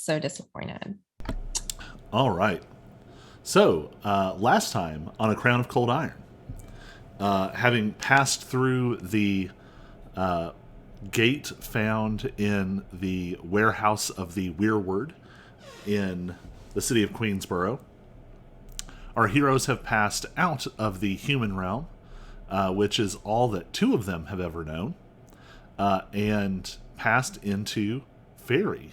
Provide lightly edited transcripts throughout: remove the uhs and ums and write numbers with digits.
so disappointed. All right. So, last time on A Crown of Cold Iron, having passed through the gate found in the warehouse of the Weirwood in the city of Queensboro, our heroes have passed out of the human realm, which is all that two of them have ever known, and passed into fairy,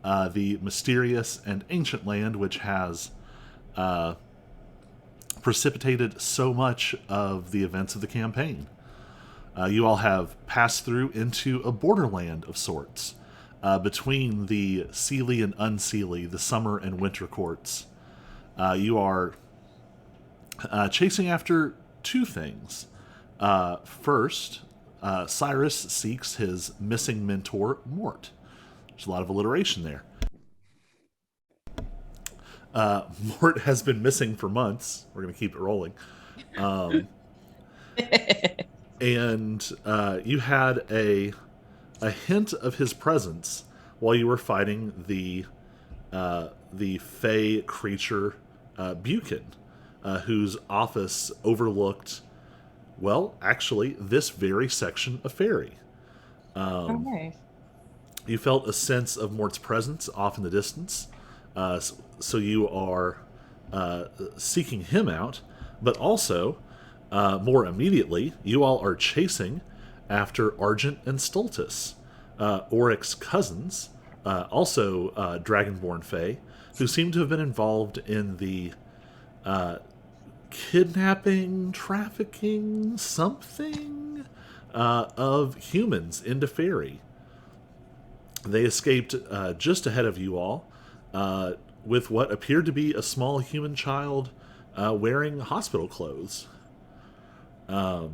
the mysterious and ancient land which has precipitated so much of the events of the campaign. You all have passed through into a borderland of sorts, between the Seelie and Unseelie, the summer and winter courts. You are chasing after two things. First, Cyrus seeks his missing mentor, Mort. There's a lot of alliteration there. Mort has been missing for months. We're going to keep it rolling. And you had a hint of his presence while you were fighting the Fey creature Buchan, whose office overlooked, well, actually, this very section of Fairy. Okay. You felt a sense of Mort's presence off in the distance, so you are seeking him out, but also, more immediately, you all are chasing after Argent and Stultus, Oryx's cousins, also Dragonborn Fae, who seem to have been involved in the kidnapping, trafficking, something of humans into Fairy. They escaped just ahead of you all with what appeared to be a small human child wearing hospital clothes. So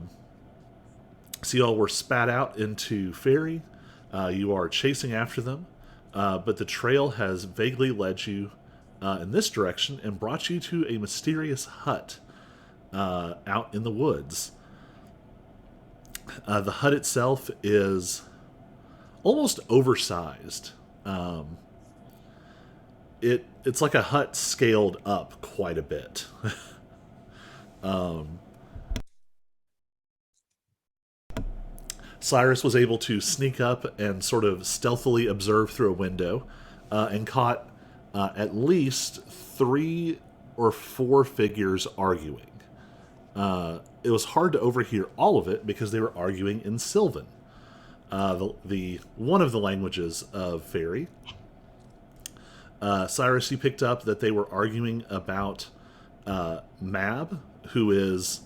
you all were spat out into Fairy. You are chasing after them, but the trail has vaguely led you in this direction and brought you to a mysterious hut out in the woods. The hut itself is almost oversized. It's like a hut scaled up quite a bit. Cyrus was able to sneak up and sort of stealthily observe through a window, and caught at least 3 or 4 figures arguing. It was hard to overhear all of it because they were arguing in Sylvan, the one of the languages of Fairy. Cyrus, you picked up that they were arguing about Mab, who is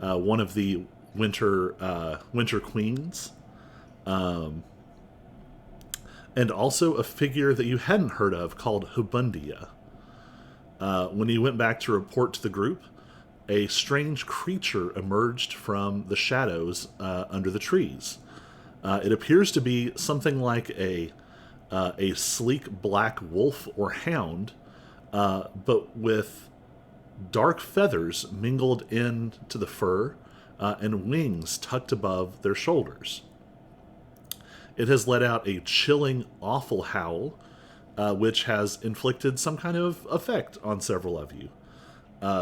one of the winter queens, and also a figure that you hadn't heard of called Hubundia. When you went back to report to the group, a strange creature emerged from the shadows under the trees. It appears to be something like a sleek black wolf or hound, but with dark feathers mingled into the fur, and wings tucked above their shoulders. It has let out a chilling, awful howl, which has inflicted some kind of effect on several of you.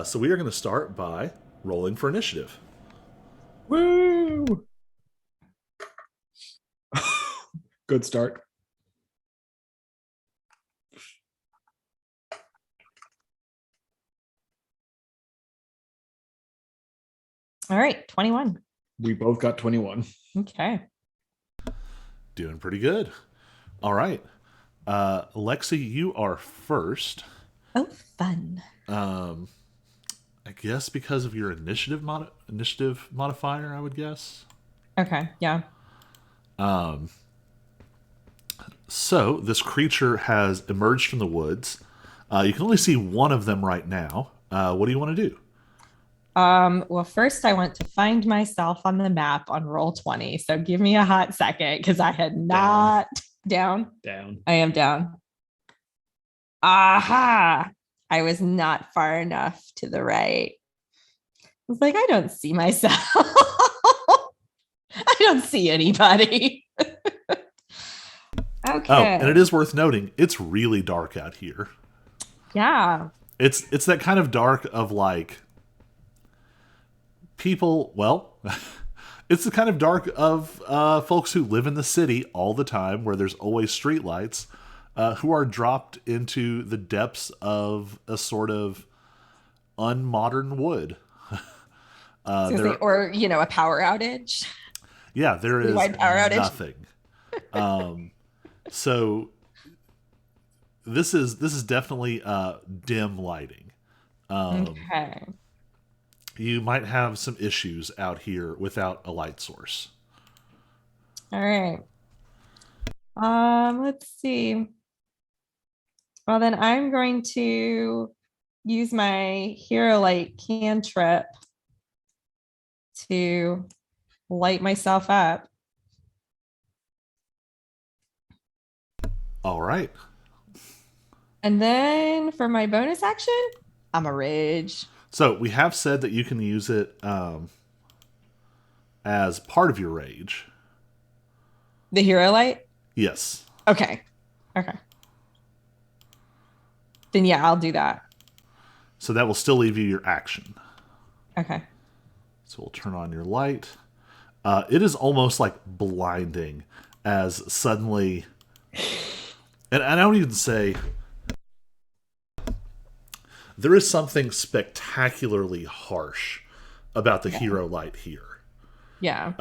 So we are going to start by rolling for initiative. Woo! Good start. All right, 21. We both got 21. Okay. Doing pretty good. All right. Lexi, you are first. Oh, fun. I guess because of your initiative modifier, I would guess. Okay, yeah. So this creature has emerged from the woods. You can only see one of them right now. What do you want to do? Well, first I want to find myself on the map on Roll20. So give me a hot second because I had not down. I am down. Aha! I was not far enough to the right. I was like, I don't see myself. I don't see anybody. Oh, and Okay. it is worth noting, it's really dark out here. Yeah. It's that kind of dark of like people. Well, it's the kind of dark of folks who live in the city all the time, where there's always streetlights, who are dropped into the depths of a sort of unmodern wood. So say, There, or a power outage, yeah, there is citywide power outage. nothing. So this is definitely dim lighting. Okay. You might have some issues out here without a light source. All right. Let's see. Well, then I'm going to use my hero light cantrip to light myself up. All right. And then for my bonus action, I'm a rage. So we have said that you can use it as part of your rage. The hero light? Yes. Okay. Okay. Then yeah, I'll do that. So that will still leave you your action. Okay. So we'll turn on your light. It is almost like blinding as suddenly, and I don't even say, there is something spectacularly harsh about the hero light here. Yeah.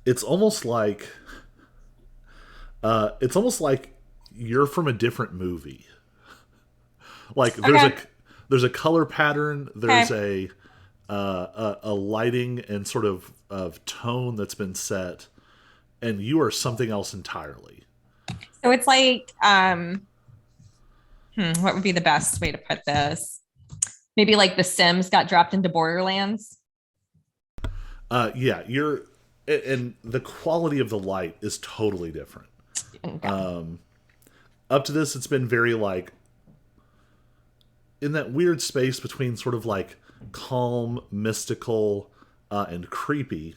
It's almost like you're from a different movie. Like there's a color pattern, there's a lighting and sort of tone that's been set, and you are something else entirely. So it's like, what would be the best way to put this? Maybe like The Sims got dropped into Borderlands. Yeah, and the quality of the light is totally different. Okay. Up to this, it's been very like in that weird space between sort of like calm, mystical, and creepy.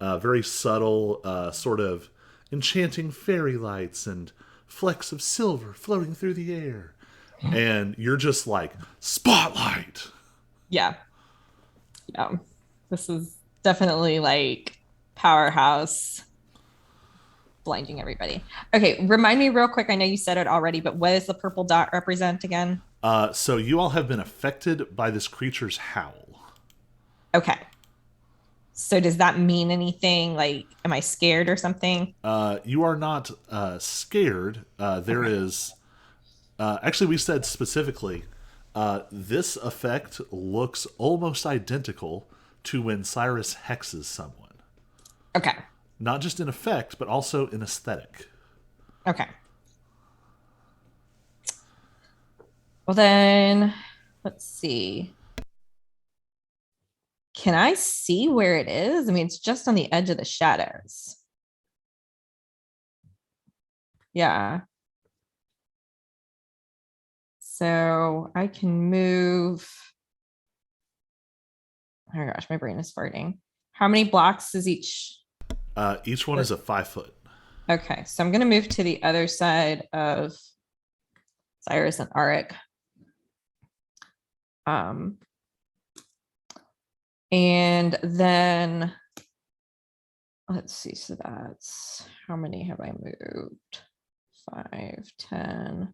Very subtle, sort of enchanting fairy lights and flecks of silver floating through the air. And you're just like, spotlight! Yeah. Yeah. This is definitely like powerhouse blinding everybody. Okay, remind me real quick. I know you said it already, but what does the purple dot represent again? So you all have been affected by this creature's howl. Okay. So does that mean anything? Like, am I scared or something? You are not scared. There is. Actually, we said specifically, this effect looks almost identical to when Cyrus hexes someone. Okay. Not just in effect, but also in aesthetic. Okay. Well, then let's see. Can I see where it is? I mean, it's just on the edge of the shadows. Yeah. So I can move. Oh my gosh, my brain is farting. How many blocks is each? Each one is a 5 foot. Okay, so I'm going to move to the other side of Cyrus and Arik. And then let's see. So that's how many have I moved? 5, 10.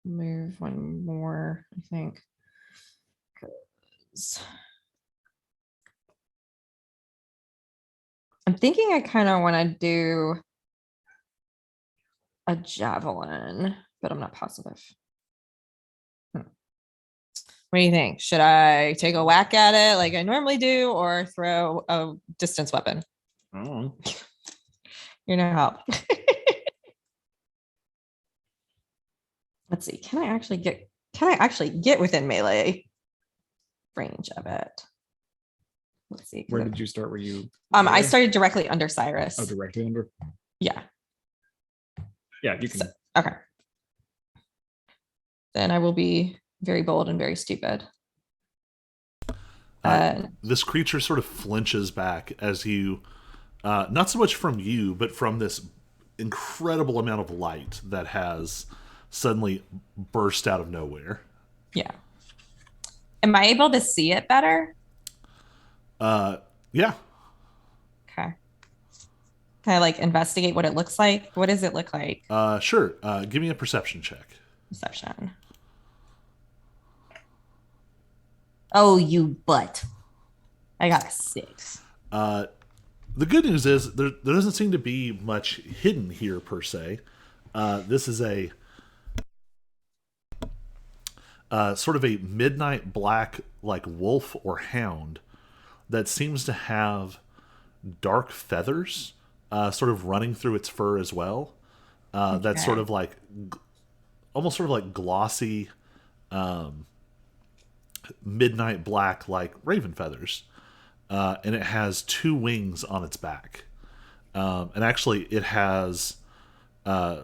Move one more, I think. 'Cause I'm thinking I kind of want to do a javelin, but I'm not positive. What do you think? Should I take a whack at it like I normally do, or throw a distance weapon? Oh. You're no help. Let's see. Can I actually get within melee range of it? Let's see. Where did you start? Were you? I there? started directly under Cyrus. Oh, directly under. Yeah. Yeah, you can. So, okay. Then I will be very bold and very stupid. This creature sort of flinches back as you Not so much from you, but from this incredible amount of light that has suddenly burst out of nowhere. Yeah. Am I able to see it better? Yeah. Okay. Can I like investigate what it looks like? What does it look like? Sure. Give me a perception check. Perception. Oh, you butt. I got a 6. The good news is there doesn't seem to be much hidden here per se. This is a sort of a midnight black, like wolf or hound, that seems to have dark feathers, sort of running through its fur as well. That's sort Okay. of like almost sort of like glossy, midnight black, like raven feathers. And it has 2 wings on its back. And actually, it has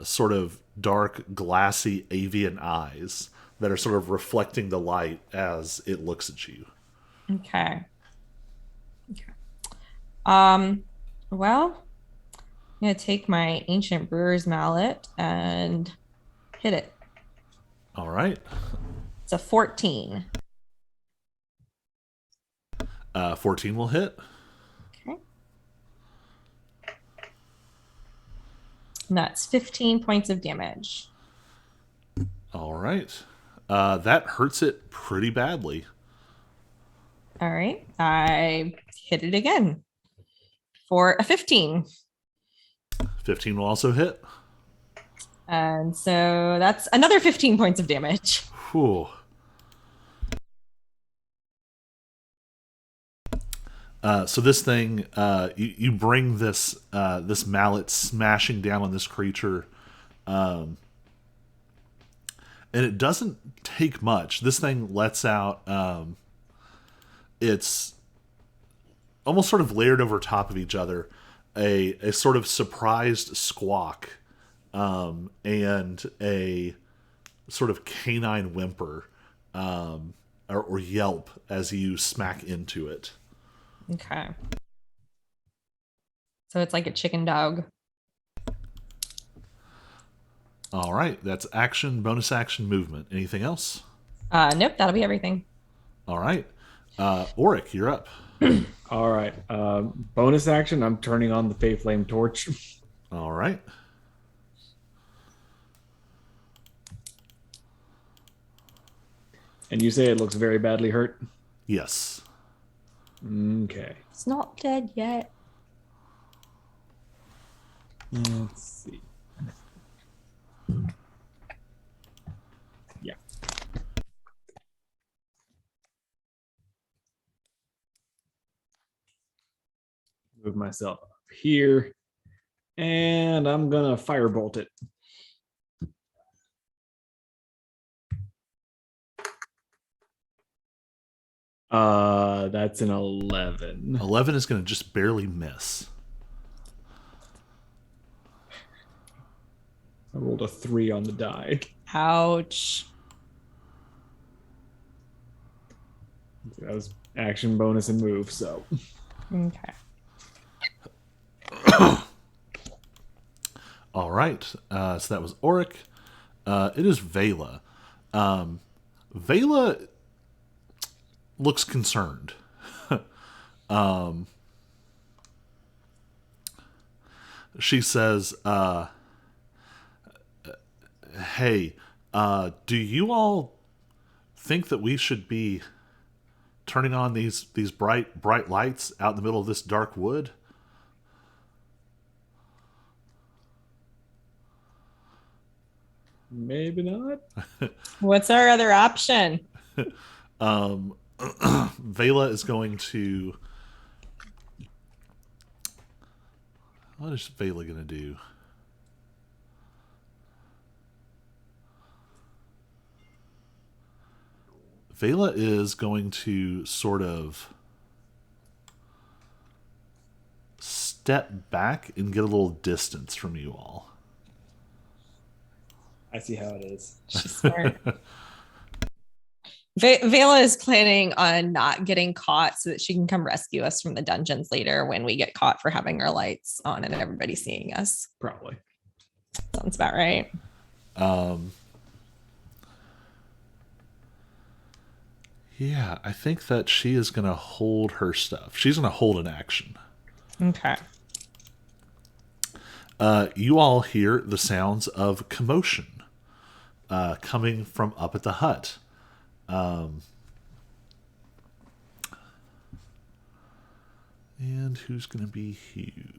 sort of dark, glassy avian eyes that are sort of reflecting the light as it looks at you. Okay. Okay. Um, well, I'm gonna take my ancient brewer's mallet and hit it. All right. It's a 14. 14 will hit. Okay. And that's 15 points of damage. All right. That hurts it pretty badly. All right. I hit it again for a 15. 15 will also hit. And so that's another 15 points of damage. Whew. So this thing, you bring this mallet smashing down on this creature, and it doesn't take much. This thing lets out, it's almost sort of layered over top of each other, a sort of surprised squawk, and a sort of canine whimper, or yelp as you smack into it. Okay. So it's like a chicken dog. All right, that's action, bonus action, movement. Anything else? Nope, that'll be everything. All right, Auric, you're up. All right. Bonus action. I'm turning on the Fey Flame torch. All right, And you say it looks very badly hurt. yes. Okay. It's not dead yet. Let's see. Yeah. Move myself up here. And I'm gonna firebolt it. That's an 11. 11 is going to just barely miss. I rolled a 3 on the die. Ouch. That was action, bonus, and move. So Okay. All right, so that was Auric. It is Vela. Vela looks concerned. She says, hey, do you all think that we should be turning on these bright lights out in the middle of this dark wood? maybe not. What's our other option? Vela is going to. What is Vela going to do? Vela is going to sort of step back and get a little distance from you all. I see how it is. She's smart. Vela is planning on not getting caught so that she can come rescue us from the dungeons later when we get caught for having our lights on and everybody seeing us. Probably. Sounds about right. Yeah, I think that she is going to hold her stuff. She's going to hold an action. Okay. You all hear the sounds of commotion coming from up at the hut. And who's going to be Hugh?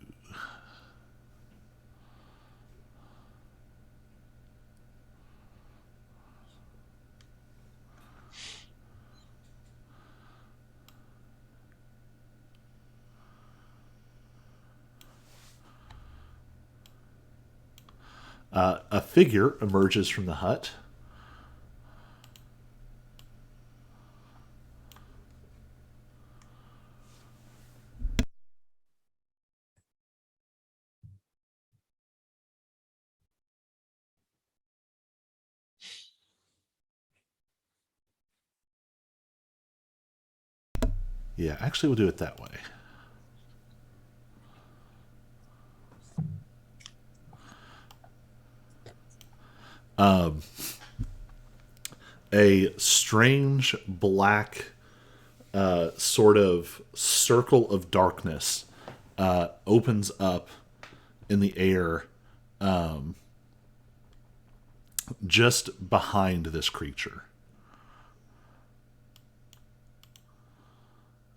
A figure emerges from the hut. Yeah, actually, we'll do it that way. A strange black sort of circle of darkness opens up in the air just behind this creature.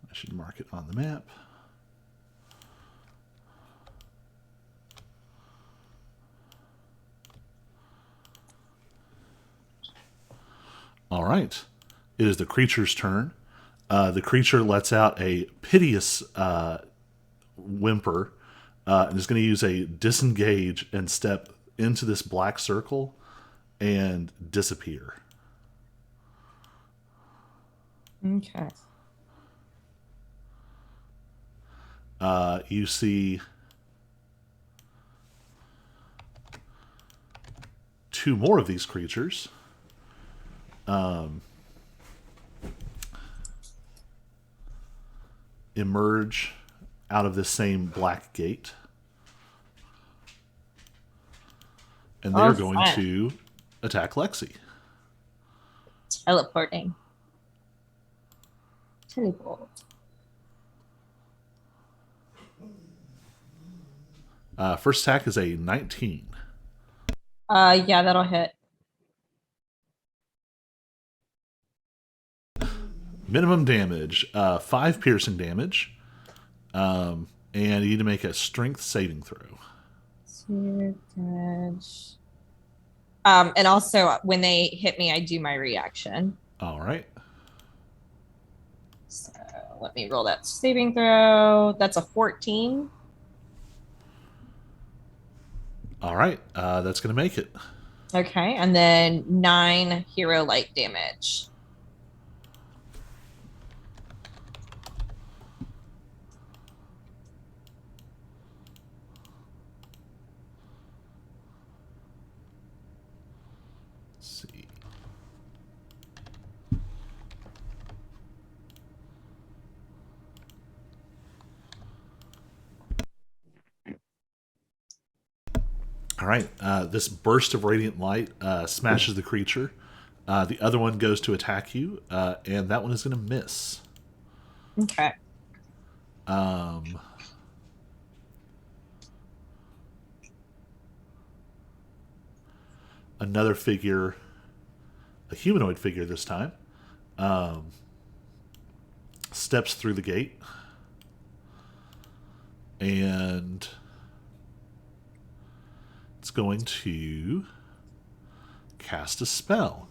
I should mark it on the map. All right. It is the creature's turn. The creature lets out a piteous whimper and is going to use a disengage and step into this black circle and disappear. Okay. You see two more of these creatures. Emerge out of the same black gate. And they're going to attack Lexi. Teleporting. Teleport. First attack is a 19. Yeah, that'll hit. Minimum damage, 5 piercing damage. And you need to make a strength saving throw. And also, when they hit me, I do my reaction. All right. So let me roll that saving throw. That's a 14. All right. That's going to make it. Okay. And then 9 hero light damage. See. All right. This burst of radiant light smashes the creature. The other one goes to attack you, and that one is going to miss. Okay. Another figure, a humanoid figure this time, steps through the gate and it's going to cast a spell.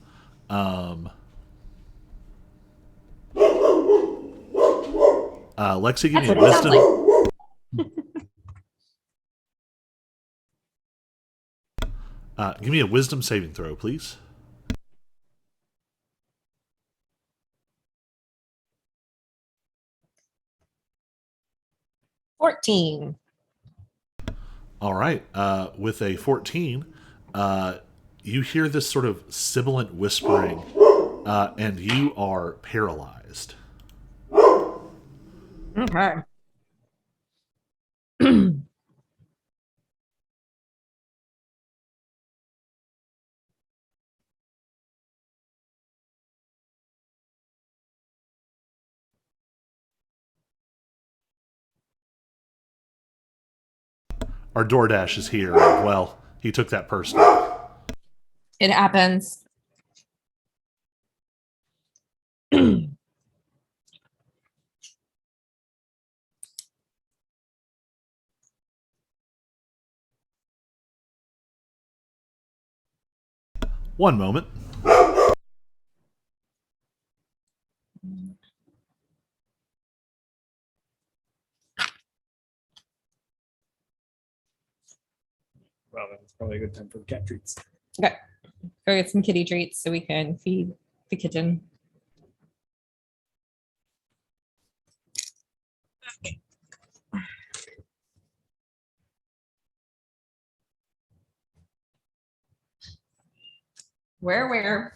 Lexi, give me a wisdom. Give me a wisdom saving throw, please. $14. All right. With a 14, you hear this sort of sibilant whispering and you are paralyzed. Okay. Our DoorDash is here. Well, he took that personally. It happens. One moment. Well, that's probably a good time for cat treats. Okay. Go get some kitty treats so we can feed the kitchen. Where?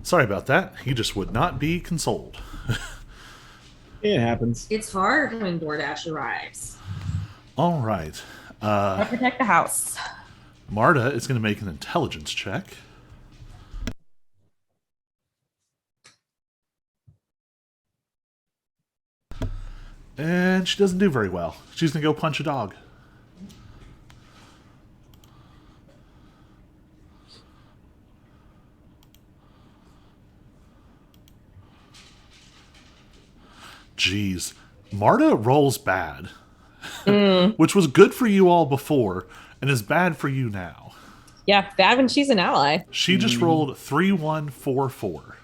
Sorry about that. He just would not be consoled. It happens. It's hard when DoorDash arrives. All right. Gotta protect the house. Marta is going to make an intelligence check. And she doesn't do very well. She's going to go punch a dog. Jeez. Marta rolls bad, which was good for you all before and is bad for you now. Yeah, bad when she's an ally. She just rolled 3-1-4-4.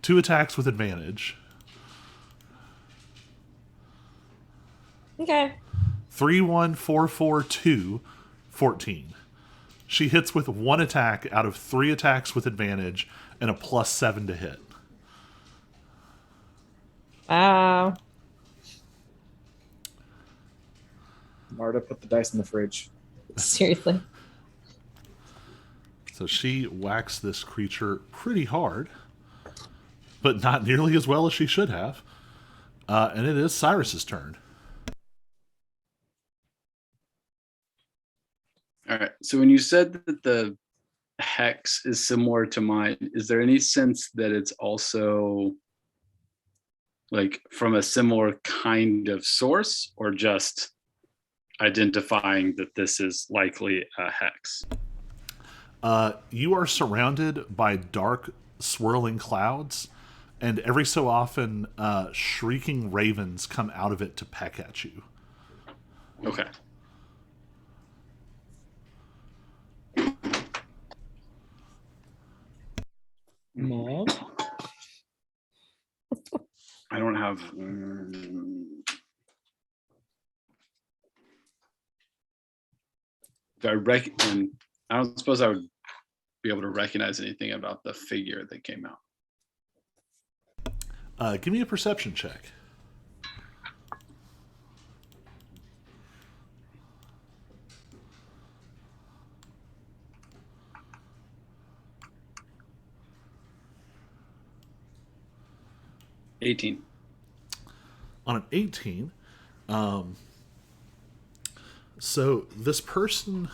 2 attacks with advantage. Okay. 3-1-4-4-2, 14. She hits with 1 attack out of 3 attacks with advantage and a +7 to hit. Wow. Marta, put the dice in the fridge. Seriously. So she whacks this creature pretty hard, but not nearly as well as she should have. And it is Cyrus's turn. All right. So when you said that the hex is similar to mine, is there any sense that it's also like from a similar kind of source, or just identifying that this is likely a hex? You are surrounded by dark, swirling clouds, and every so often, shrieking ravens come out of it to peck at you. Okay. Mom? I don't have. and I don't suppose I would be able to recognize anything about the figure that came out. Give me a perception check. $18. On an 18, so this person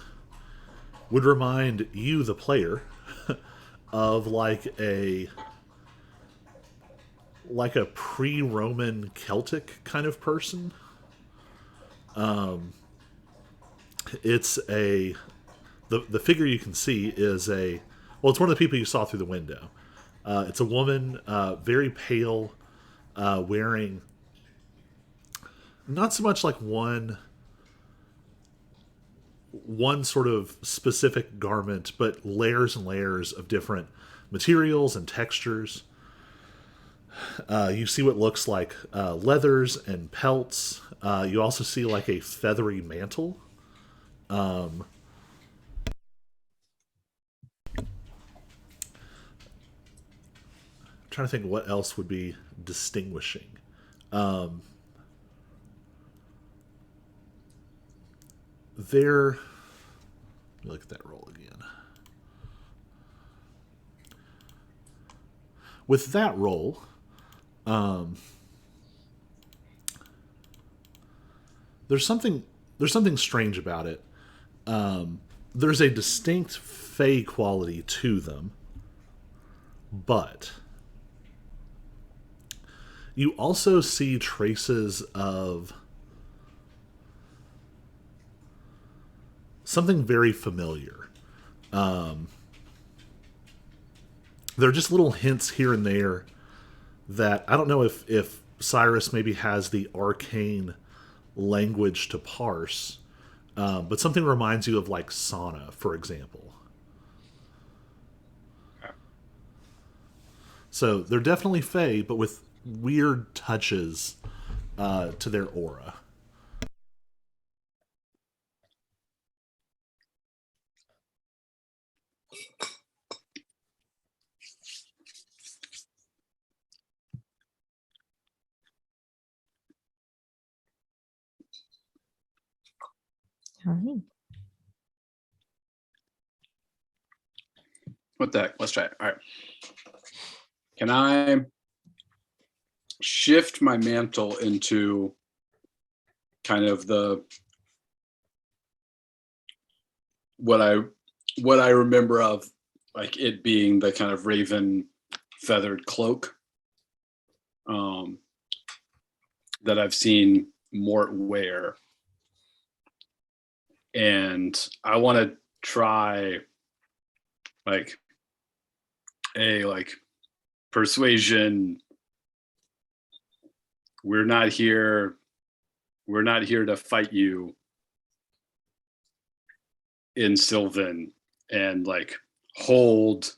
would remind you, the player, of like a pre-Roman Celtic kind of person. It's the figure you can see is it's one of the people you saw through the window. It's a woman, very pale, wearing not so much like one sort of specific garment, but layers and layers of different materials and textures. You see what looks like leathers and pelts. You also see like a feathery mantle. Trying to think what else would be distinguishing. There. Let me look at that roll again. With that roll, there's something strange about it. There's a distinct fey quality to them, but you also see traces of something very familiar. There are just little hints here and there that I don't know if Cyrus maybe has the arcane language to parse, but something reminds you of like Sauna, for example. So they're definitely fey, but with weird touches to their aura. All right. What the heck? Let's try it. All right. Can I shift my mantle into kind of what I remember of like it being the kind of raven feathered cloak that I've seen Mort wear, and I want to try like a persuasion. We're not here to fight you in Sylvan, and like hold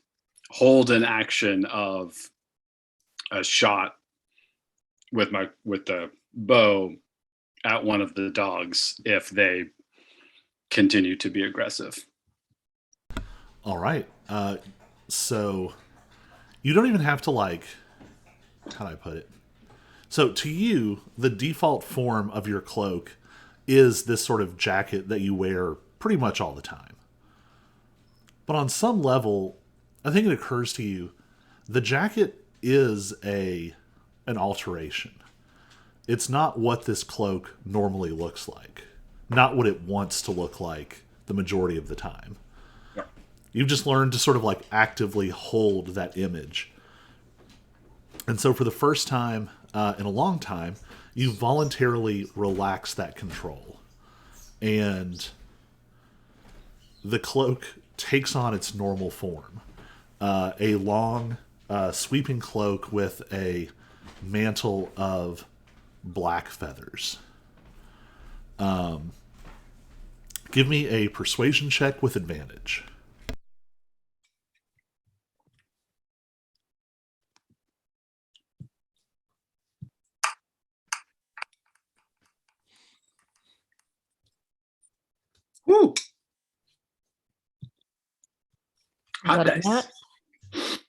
an action of a shot with the bow at one of the dogs if they continue to be aggressive. All right. So you don't even have to how do I put it? So to you, the default form of your cloak is this sort of jacket that you wear pretty much all the time. But on some level, I think it occurs to you, the jacket is an alteration. It's not what this cloak normally looks like. Not what it wants to look like the majority of the time. Yeah. You've just learned to sort of actively hold that image. And so for the first time in a long time, you voluntarily relax that control. And the cloak takes on its normal form. A long, sweeping cloak with a mantle of black feathers. Give me a persuasion check with advantage. Woo! Hot that a dice. nat?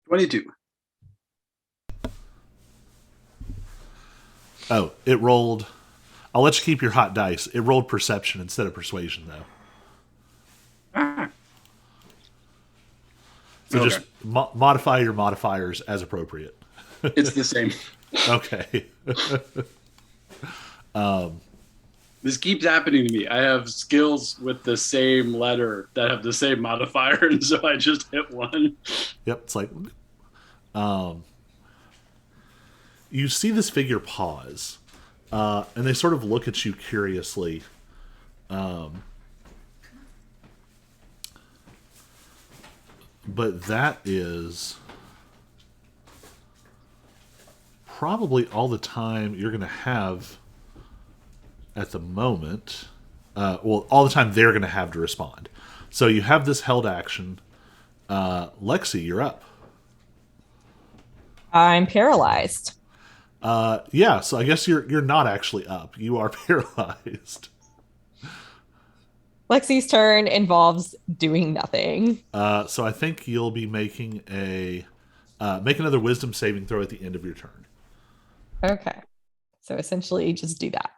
22. Oh, it rolled. I'll let you keep your hot dice. It rolled perception instead of persuasion, though. Ah, So Okay. just modify your modifiers as appropriate. it's the same. Okay. This keeps happening to me. I have skills with the same letter that have the same modifier, and so I just hit one. Yep. It's like, you see this figure pause, and they sort of look at you curiously. But that is probably all the time you're going to have at the moment. Well, all the time they're going to have to respond. So you have this held action. Lexi, you're up. I'm paralyzed. Yeah, so I guess you're not actually up. You are paralyzed. Lexi's turn involves doing nothing. So I think you'll be making a make another wisdom saving throw at the end of your turn. Okay. So essentially just do that.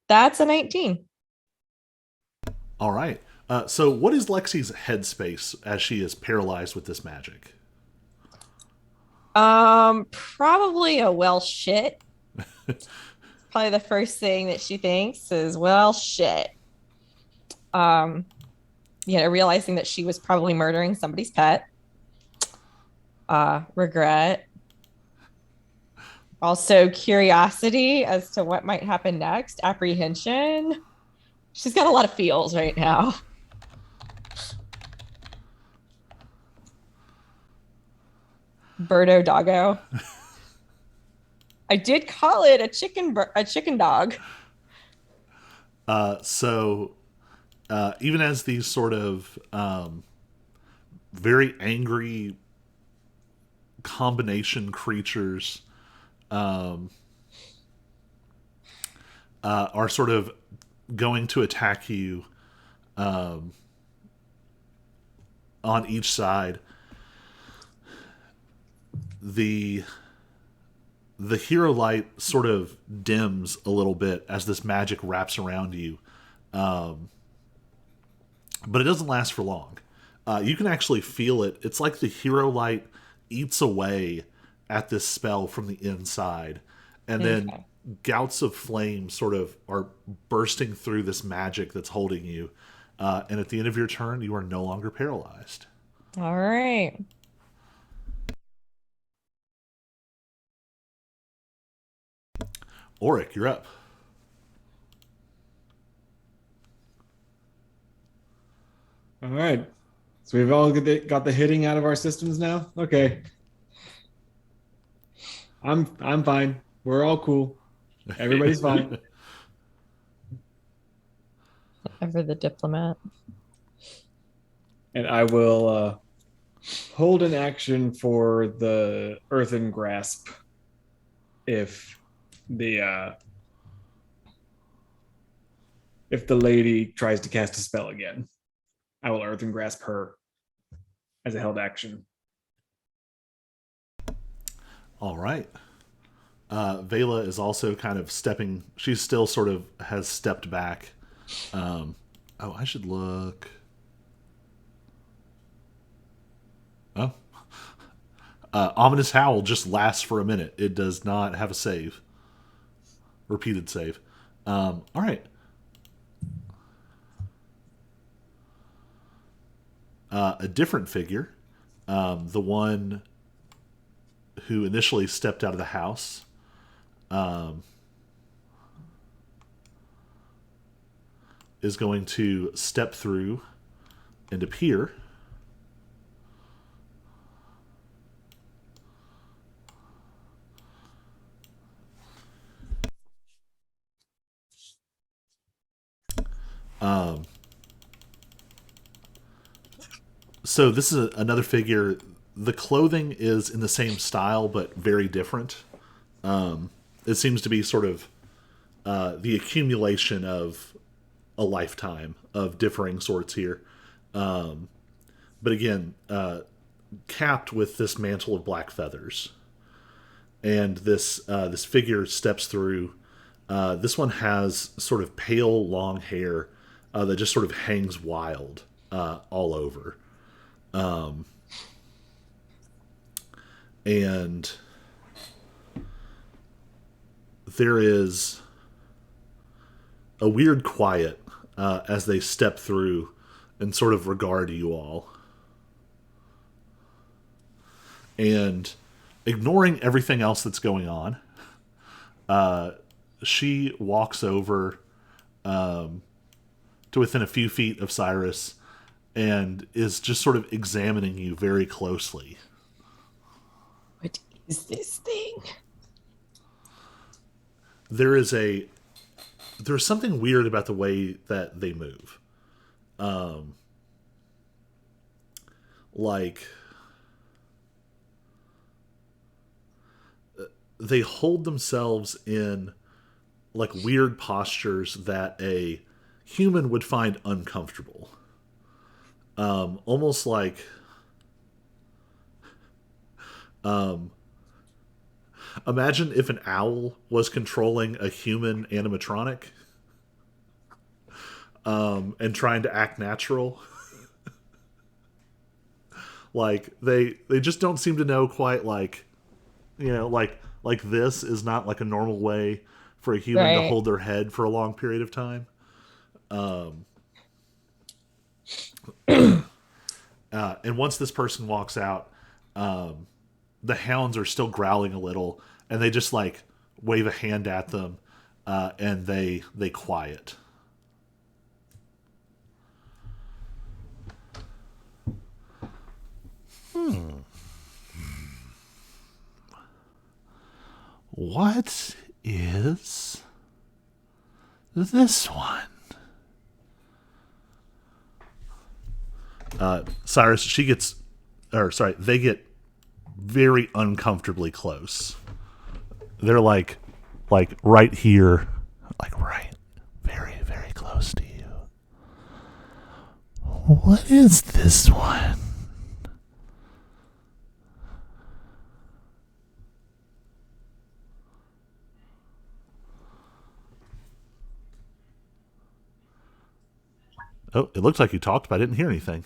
That's a 19. All right. So what is Lexi's headspace as she is paralyzed with this magic? Probably a well shit. Probably the first thing that she thinks is, well, shit. Realizing that she was probably murdering somebody's pet. Regret. Also curiosity as to what might happen next. Apprehension. She's got a lot of feels right now. Birdo doggo. I did call it a chicken dog. So even as these sort of very angry combination creatures are sort of going to attack you on each side, the hero light sort of dims a little bit as this magic wraps around you, but it doesn't last for long. You can actually feel it. It's like the hero light eats away at this spell from the inside, and then gouts of flame sort of are bursting through this magic that's holding you. And at the end of your turn, you are no longer paralyzed. All right. Auric, you're up. All right. So we've all got the hitting out of our systems now. Okay. I'm fine. We're all cool. Everybody's fine. Ever the diplomat. And I will hold an action for the earthen grasp if the lady tries to cast a spell again. I will earthen grasp her as a held action. All right. Vela is also kind of stepping. She's still sort of has stepped back. I should look. Oh. Ominous Howl just lasts for a minute. It does not have a save. Repeated save. All right. A different figure. The one who initially stepped out of the house. Is going to step through and appear. So this is another figure. The clothing is in the same style, but very different. It seems to be sort of the accumulation of a lifetime of differing sorts here. But again, capped with this mantle of black feathers, and this figure steps through. This one has sort of pale, long hair that just sort of hangs wild all over, and there is a weird quiet as they step through and sort of regard you all. And ignoring everything else that's going on, she walks over to within a few feet of Cyrus and is just sort of examining you very closely. What is this thing? There's something weird about the way that they move. Like they hold themselves in like weird postures that a human would find uncomfortable. Almost like imagine if an owl was controlling a human animatronic and trying to act natural. Like they just don't seem to know quite, like, you know, like this is not like a normal way for a human to Right. hold their head for a long period of time. And once this person walks out, the hounds are still growling a little, and they just like wave a hand at them, and they quiet. What is this one? Cyrus, they get very uncomfortably close. They're like right here, like right, very, very close to you. What is this one? Oh, it looks like you talked, but I didn't hear anything.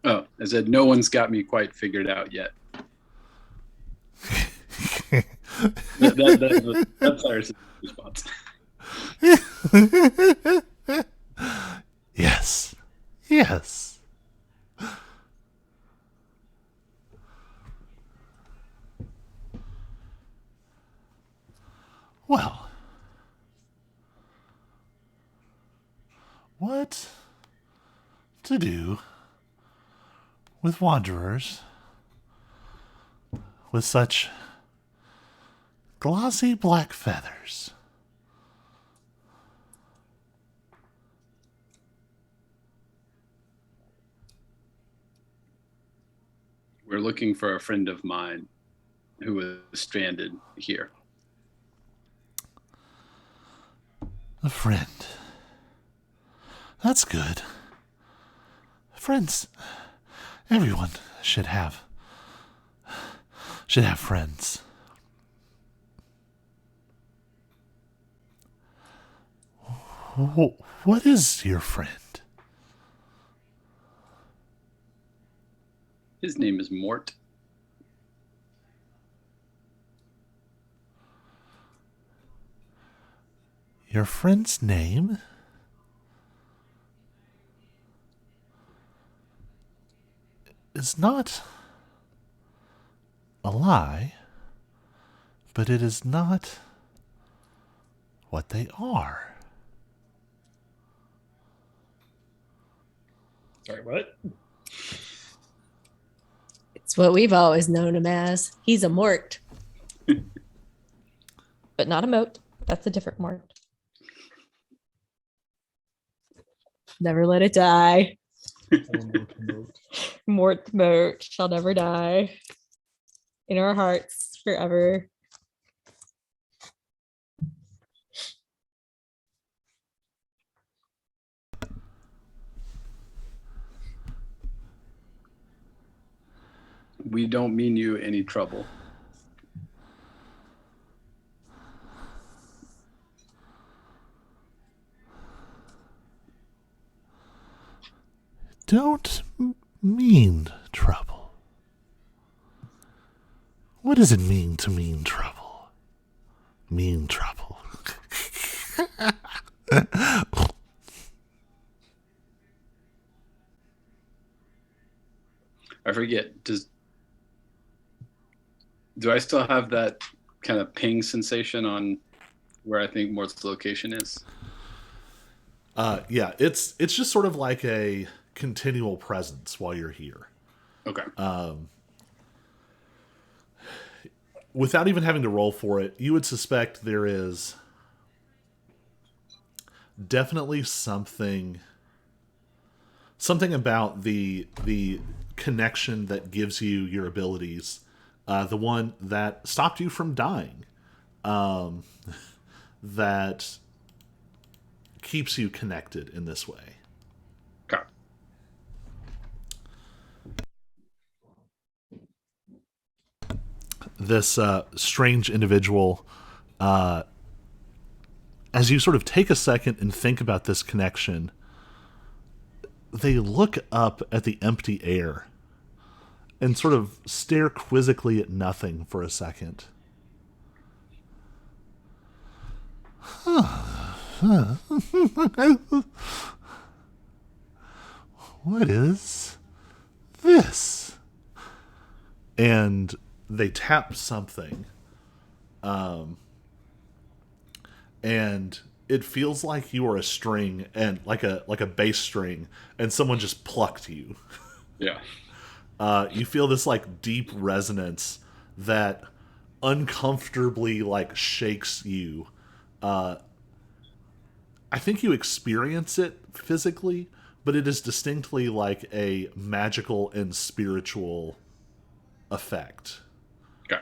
Oh, I said no one's got me quite figured out yet. That's Cyrus's response. Yes. Yes. Well, what to do with wanderers with such glossy black feathers? We're looking for a friend of mine who was stranded here. A friend. That's good. Friends. Everyone should have friends. What is your friend? His name is Mort. Your friend's name? Is not a lie, but it is not what they are. Sorry, what? It's what we've always known him as. He's a mort. But not a moat. That's a different mort. Never let it die. Mort moat shall never die. In our hearts forever. we don't mean you any trouble. Don't mean trouble. What does it mean to mean trouble? Mean trouble. I forget. Do I still have that kind of ping sensation on where I think Mort's location is? Yeah, it's just sort of like a continual presence while you're here. Okay. Without even having to roll for it, you would suspect there is definitely something about the connection that gives you your abilities, the one that stopped you from dying, that keeps you connected in this way. Okay. This strange individual, as you sort of take a second and think about this connection, they look up at the empty air and sort of stare quizzically at nothing for a second. What is this? And they tap something. And it feels like you are a string, and like a bass string, and someone just plucked you. Yeah. You feel this like deep resonance that uncomfortably like shakes you. I think you experience it physically, but it is distinctly like a magical and spiritual effect. Okay.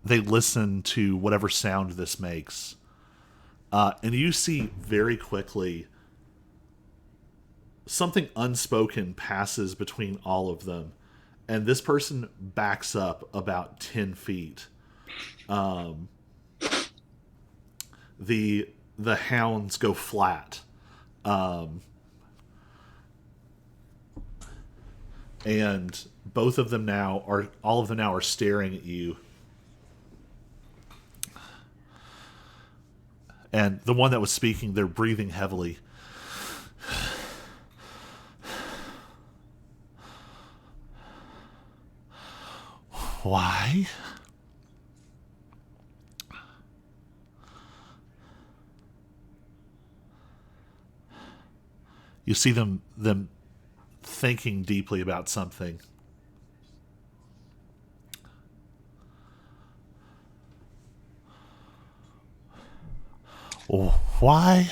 They listen to whatever sound this makes. And you see very quickly something unspoken passes between all of them. And this person backs up about 10 feet. The hounds go flat. And all of them now are staring at you. And the one that was speaking, they're breathing heavily. Why? You see them thinking deeply about something. Why?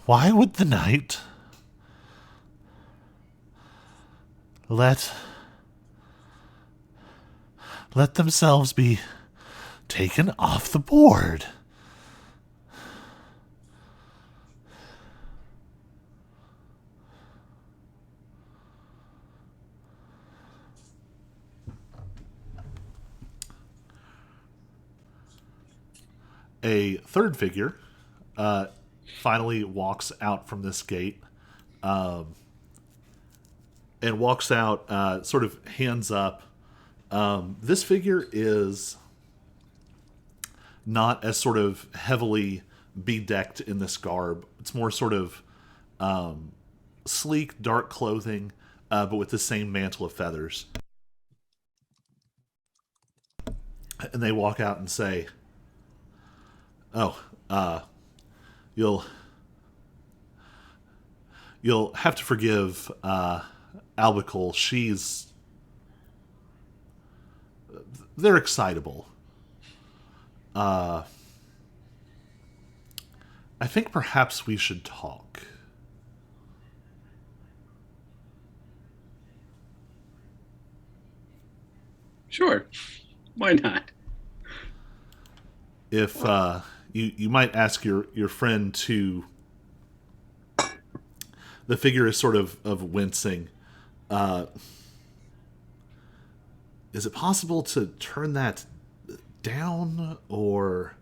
Why would the knight let themselves be taken off the board? A third figure finally walks out from this gate, and walks out sort of hands up. This figure is not as sort of heavily bedecked in this garb. It's more sort of sleek, dark clothing, but with the same mantle of feathers. And they walk out and say, "Oh, you'll have to forgive Albicle. They're excitable. I think perhaps we should talk." Sure. Why not? If you might ask your friend to The figure is sort of wincing. Is it possible to turn that down or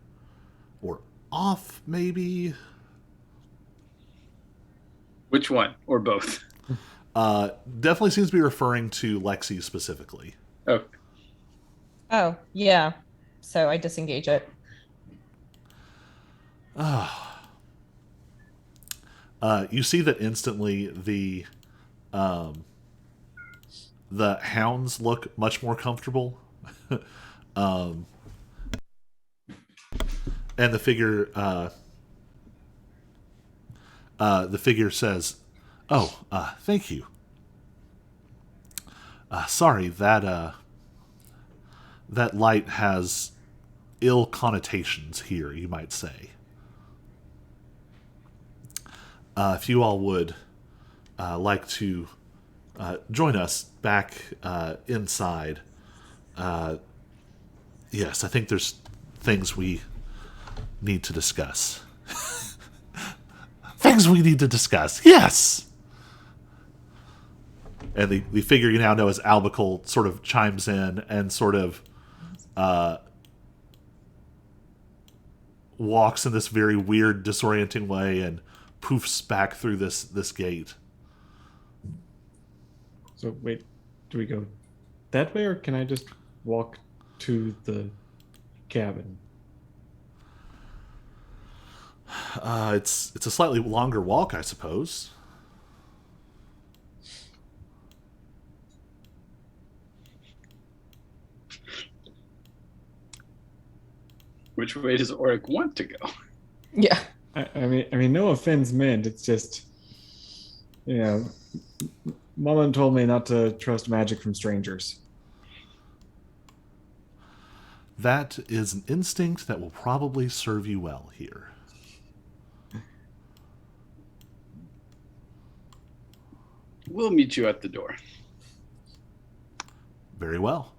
off, maybe? Which one? Or both? Definitely seems to be referring to Lexi specifically. Oh, Oh, yeah. So I disengage it. You see that instantly the hounds look much more comfortable. And the figure says, "Oh, thank you. Sorry that that light has ill connotations here, you might say. If you all would like to join us back inside, yes, I think there's things we need to discuss." Things we need to discuss, yes! And the figure you now know as Albicle sort of chimes in and sort of walks in this very weird, disorienting way and poofs back through this gate. So wait, do we go that way, or can I just walk to the cabin? It's a slightly longer walk, I suppose. which way does Oric want to go? Yeah. I mean, no offense meant. It's just, Mama told me not to trust magic from strangers. That is an instinct that will probably serve you well here. We'll meet you at the door. Very well.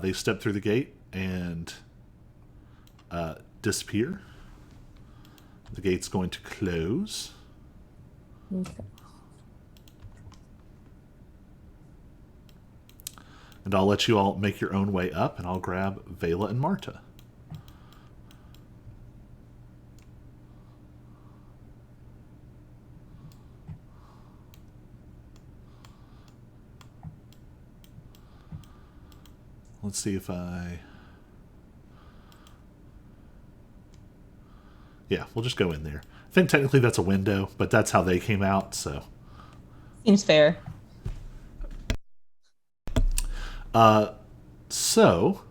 They step through the gate and disappear. The gate's going to close. Okay. And I'll let you all make your own way up, and I'll grab Vela and Marta. Let's see if I... Yeah, we'll just go in there. I think technically that's a window, but that's how they came out, so... Seems fair. So,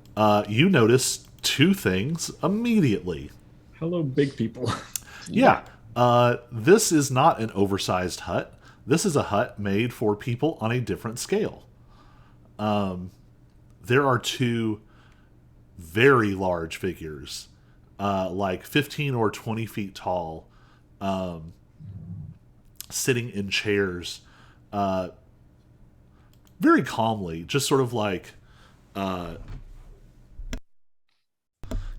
you notice two things immediately. Hello, big people. Yeah. This is not an oversized hut. This is a hut made for people on a different scale. There are two very large figures, like 15 or 20 feet tall, sitting in chairs, very calmly, just sort of like,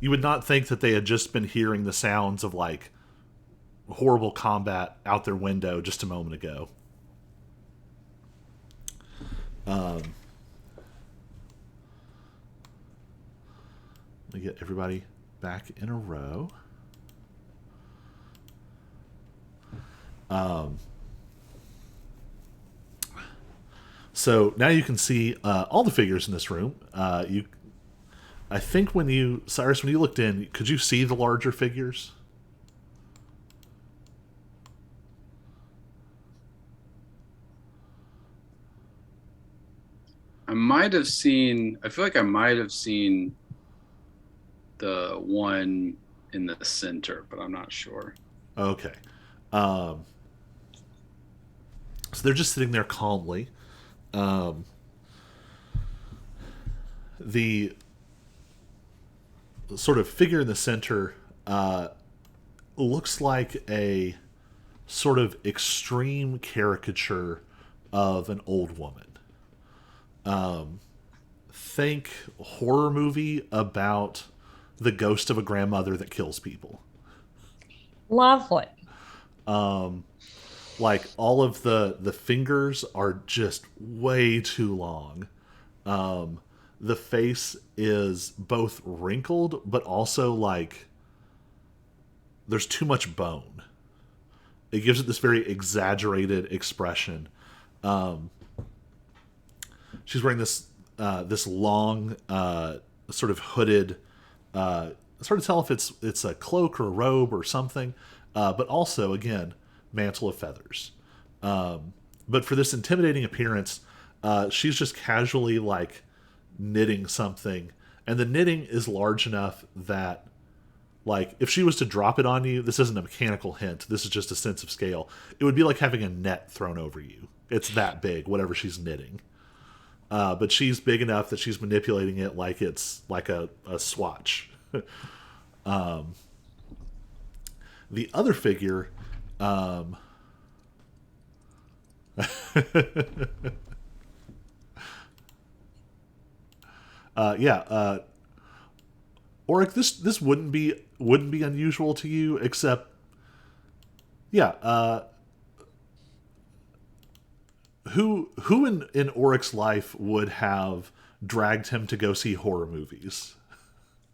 you would not think that they had just been hearing the sounds of like horrible combat out their window just a moment ago. Let me get everybody back in a row. So now you can see all the figures in this room. I think Cyrus, when you looked in, could you see the larger figures? I feel like I might have seen the one in the center, but I'm not sure. Okay. So they're just sitting there calmly. The sort of figure in the center looks like a sort of extreme caricature of an old woman. Think horror movie about the ghost of a grandmother that kills people. Lovely. Like all of the fingers are just way too long. The face is both wrinkled, but also like there's too much bone. It gives it this very exaggerated expression. She's wearing this long sort of hooded. It's hard to tell if it's a cloak or a robe or something, but also again mantle of feathers. But for this intimidating appearance, she's just casually like knitting something, and the knitting is large enough that like if she was to drop it on you, this isn't a mechanical hint. This is just a sense of scale. It would be like having a net thrown over you. It's that big, whatever she's knitting. But she's big enough that she's manipulating it like it's like a swatch. The other figure, yeah, Auric, this wouldn't be unusual to you, except yeah, who in Auric's life would have dragged him to go see horror movies?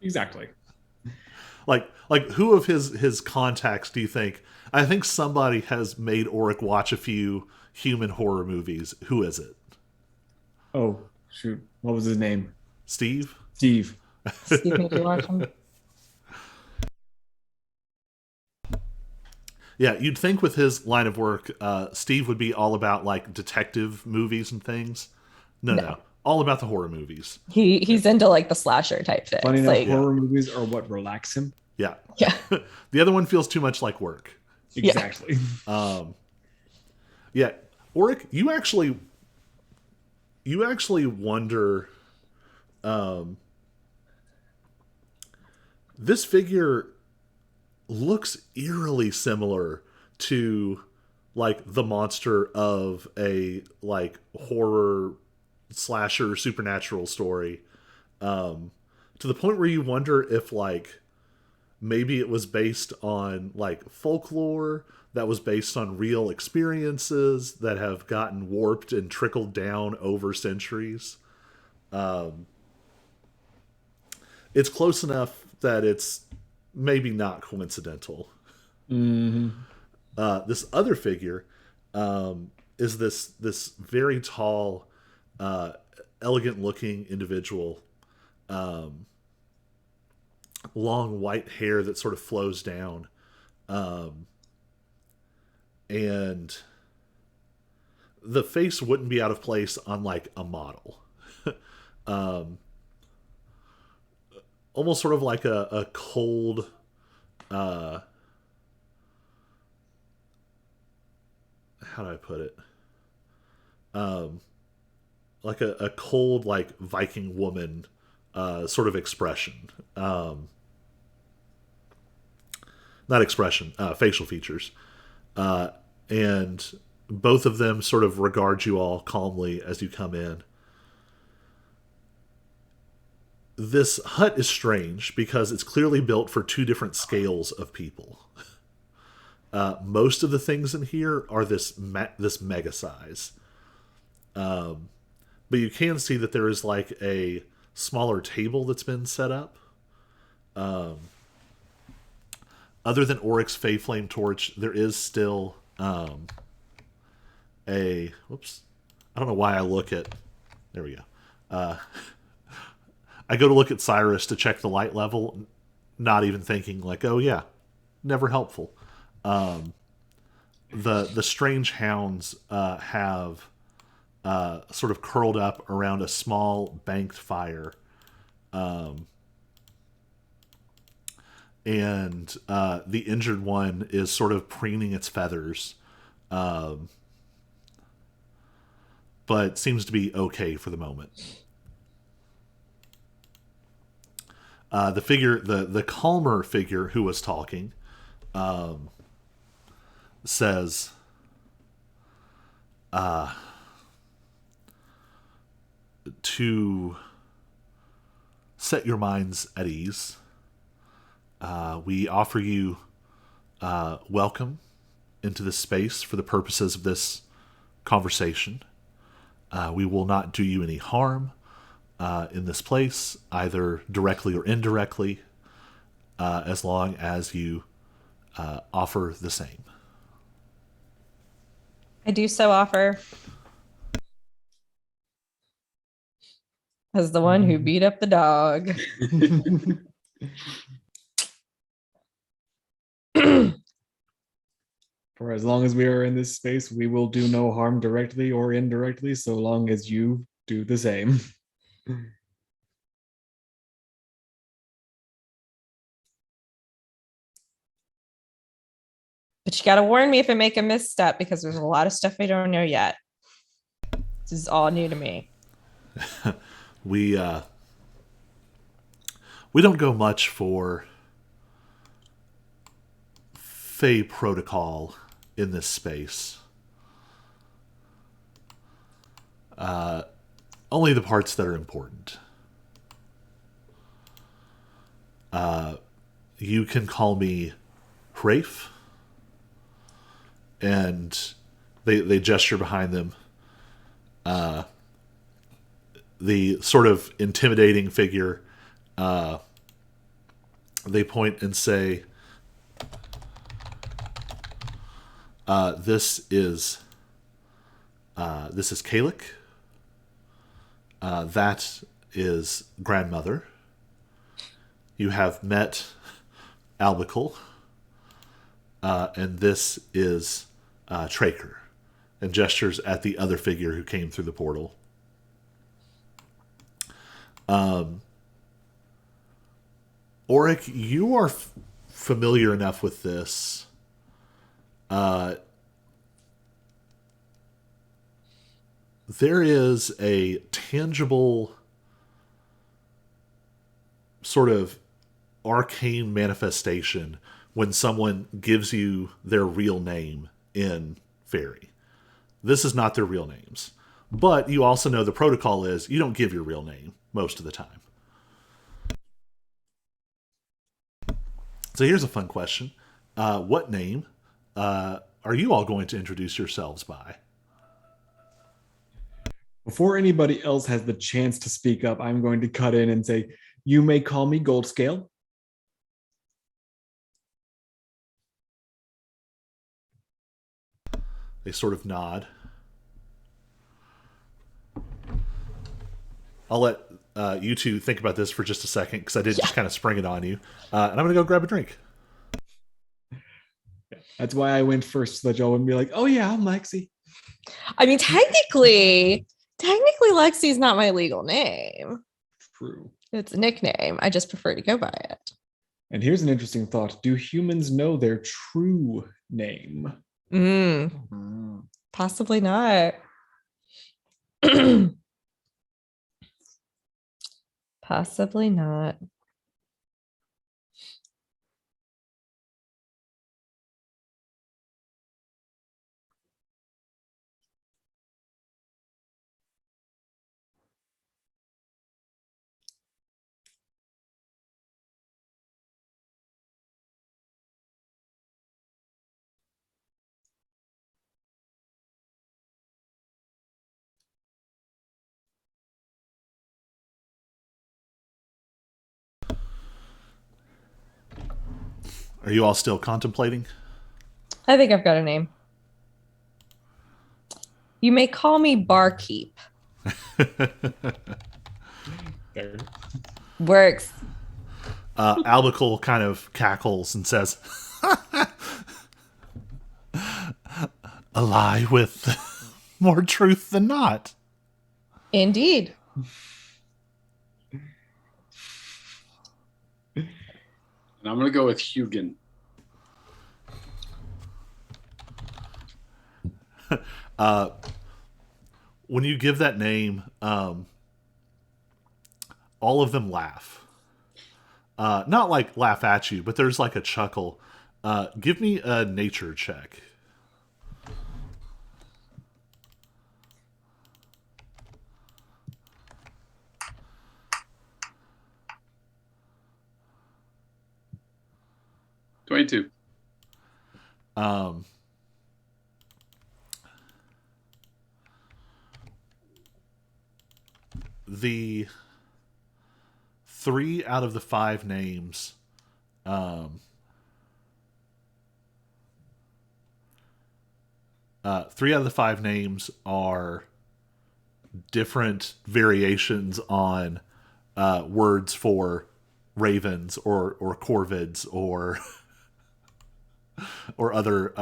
Exactly. Like who of his contacts do you think? I think somebody has made Auric watch a few human horror movies. Who is it? Oh, shoot. What was his name? Steve? Steve. Steve made you watch them. Yeah, you'd think with his line of work, Steve would be all about like detective movies and things. No. All about the horror movies. He's into like the slasher type thing. Funny enough, Like, horror movies are what relax him. Yeah. yeah. The other one feels too much like work. Exactly. Yeah, Auric, you actually wonder. This figure looks eerily similar to like the monster of a like horror slasher supernatural story, to the point where you wonder if like maybe it was based on like folklore that was based on real experiences that have gotten warped and trickled down over centuries. It's close enough that it's maybe not coincidental. Mm-hmm. This other figure is this very tall, elegant-looking individual, long white hair that sort of flows down, and the face wouldn't be out of place on like a model. Almost sort of like a cold, how do I put it? Like a cold, like Viking woman, sort of expression. Not expression, facial features. And both of them sort of regard you all calmly as you come in. This hut is strange because it's clearly built for two different scales of people. Most of the things in here are this mega size. But you can see that there is like a smaller table that's been set up. Other than Auric's Fey Flame Torch, there is still whoops. I don't know why I look at... There we go. I go to look at Cyrus to check the light level, not even thinking like, oh yeah, never helpful. The strange hounds have sort of curled up around a small banked fire. And the injured one is sort of preening its feathers, but seems to be okay for the moment. The calmer figure who was talking, says, to set your minds at ease, we offer you welcome into this space for the purposes of this conversation. We will not do you any harm in this place, either directly or indirectly, as long as you offer the same. I do so offer. As the one who beat up the dog. For as long as we are in this space, we will do no harm directly or indirectly, so long as you do the same. But you got to warn me if I make a misstep because there's a lot of stuff I don't know yet. This is all new to me. We don't go much for Fey protocol in this space. Only the parts that are important. You can call me Rafe, and they gesture behind them. The sort of intimidating figure, they point and say, this is Kalik. That is grandmother. You have met Albicle, and this is Traker, and gestures at the other figure who came through the portal. Auric, you are familiar enough with this. There is a tangible sort of arcane manifestation when someone gives you their real name in Fairy. This is not their real names. But you also know the protocol is you don't give your real name most of the time. So here's a fun question. What name are you all going to introduce yourselves by? Before anybody else has the chance to speak up, I'm going to cut in and say, you may call me Goldscale. They sort of nod. I'll let you two think about this for just a second because I did just kind of spring it on you. And I'm going to go grab a drink. That's why I went first, so that y'all wouldn't be like, oh yeah, I'm Lexi. I mean, technically, Lexi's not my legal name. True. It's a nickname. I just prefer to go by it. And here's an interesting thought. Do humans know their true name? Possibly not. Possibly not. Are you all still contemplating? I think I've got a name. You may call me Barkeep. There. Works. Albicle kind of cackles and says, a lie with more truth than not. Indeed. And I'm going to go with Hugin. When you give that name, all of them laugh. Not like laugh at you, but there's like a chuckle. Give me a nature check. $22. the 3 out of the 5 names, um, 3 out of the 5 names are different variations on words for ravens or corvids or or other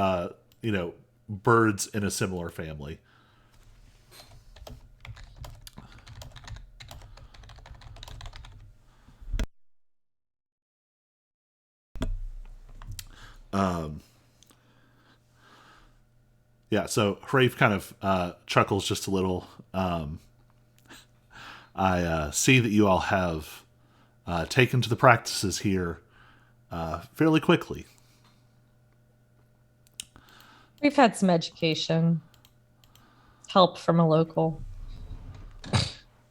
birds in a similar family. Yeah, so Rafe kind of chuckles just a little. I see that you all have taken to the practices here fairly quickly. We've had some education, help from a local.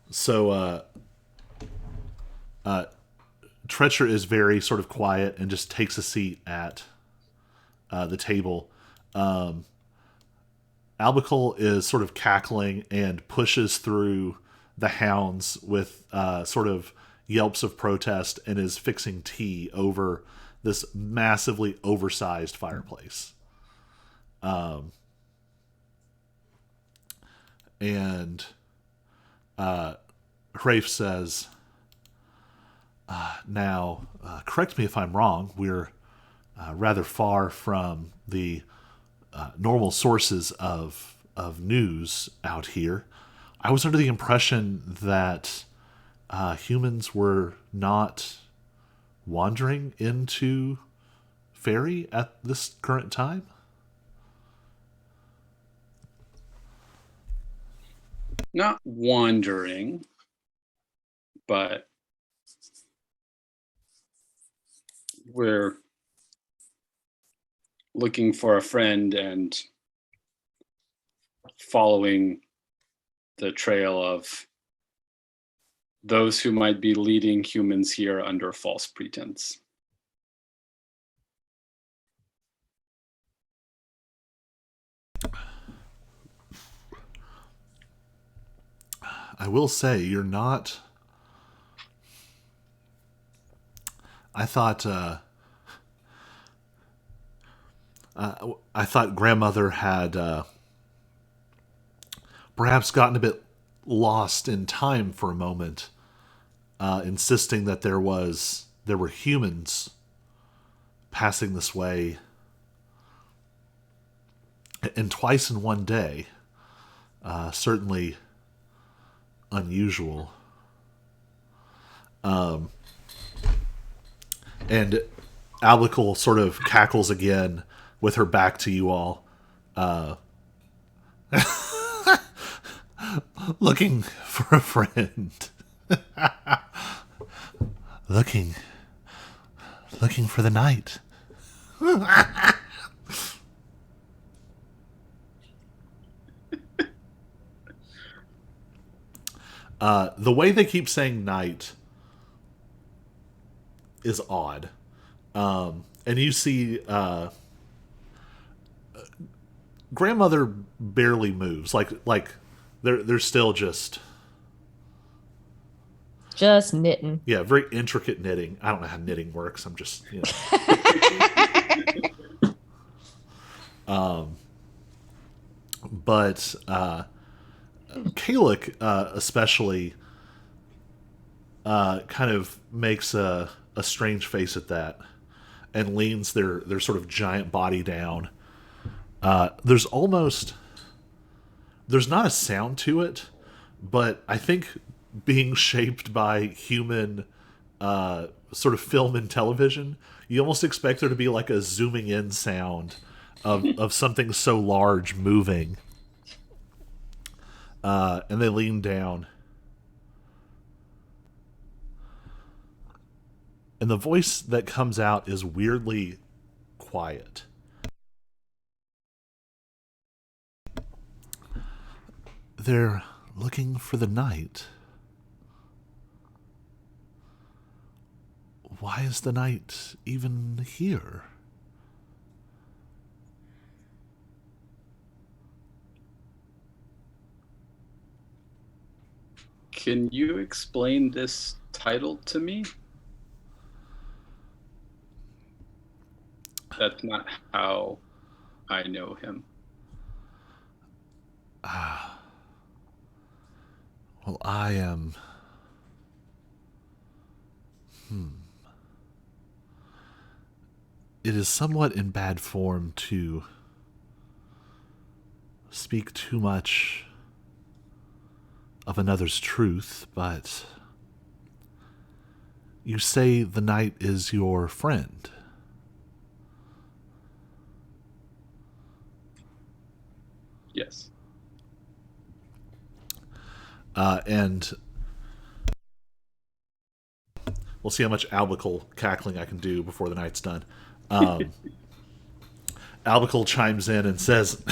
So Tretcher is very sort of quiet and just takes a seat at the table. Albicle is sort of cackling and pushes through the hounds with sort of yelps of protest and is fixing tea over this massively oversized fireplace. And Rafe says, now, correct me if I'm wrong, we're rather far from the normal sources of news out here. I was under the impression that humans were not wandering into Fairy at this current time. Not wandering, but we're looking for a friend and following the trail of those who might be leading humans here under false pretense. I will say, you're not... I thought grandmother had perhaps gotten a bit lost in time for a moment, insisting that there were humans passing this way, and twice in one day. Certainly unusual. And Albicle sort of cackles again with her back to you all. Looking for a friend. looking for the night. The way they keep saying night is odd. And you see grandmother barely moves. Like they're still just knitting. Yeah, very intricate knitting. I don't know how knitting works. I'm just, but Kalik especially kind of makes a strange face at that and leans their sort of giant body down. There's not a sound to it, but I think being shaped by human sort of film and television, you almost expect there to be like a zooming in sound of something so large moving. And they lean down. And the voice that comes out is weirdly quiet. They're looking for the night. Why is the night even here? Can you explain this title to me? That's not how I know him. Well, I am. It is somewhat in bad form to speak too much of another's truth, but you say the knight is your friend. Yes. And we'll see how much albical cackling I can do before the night's done. Albical chimes in and says,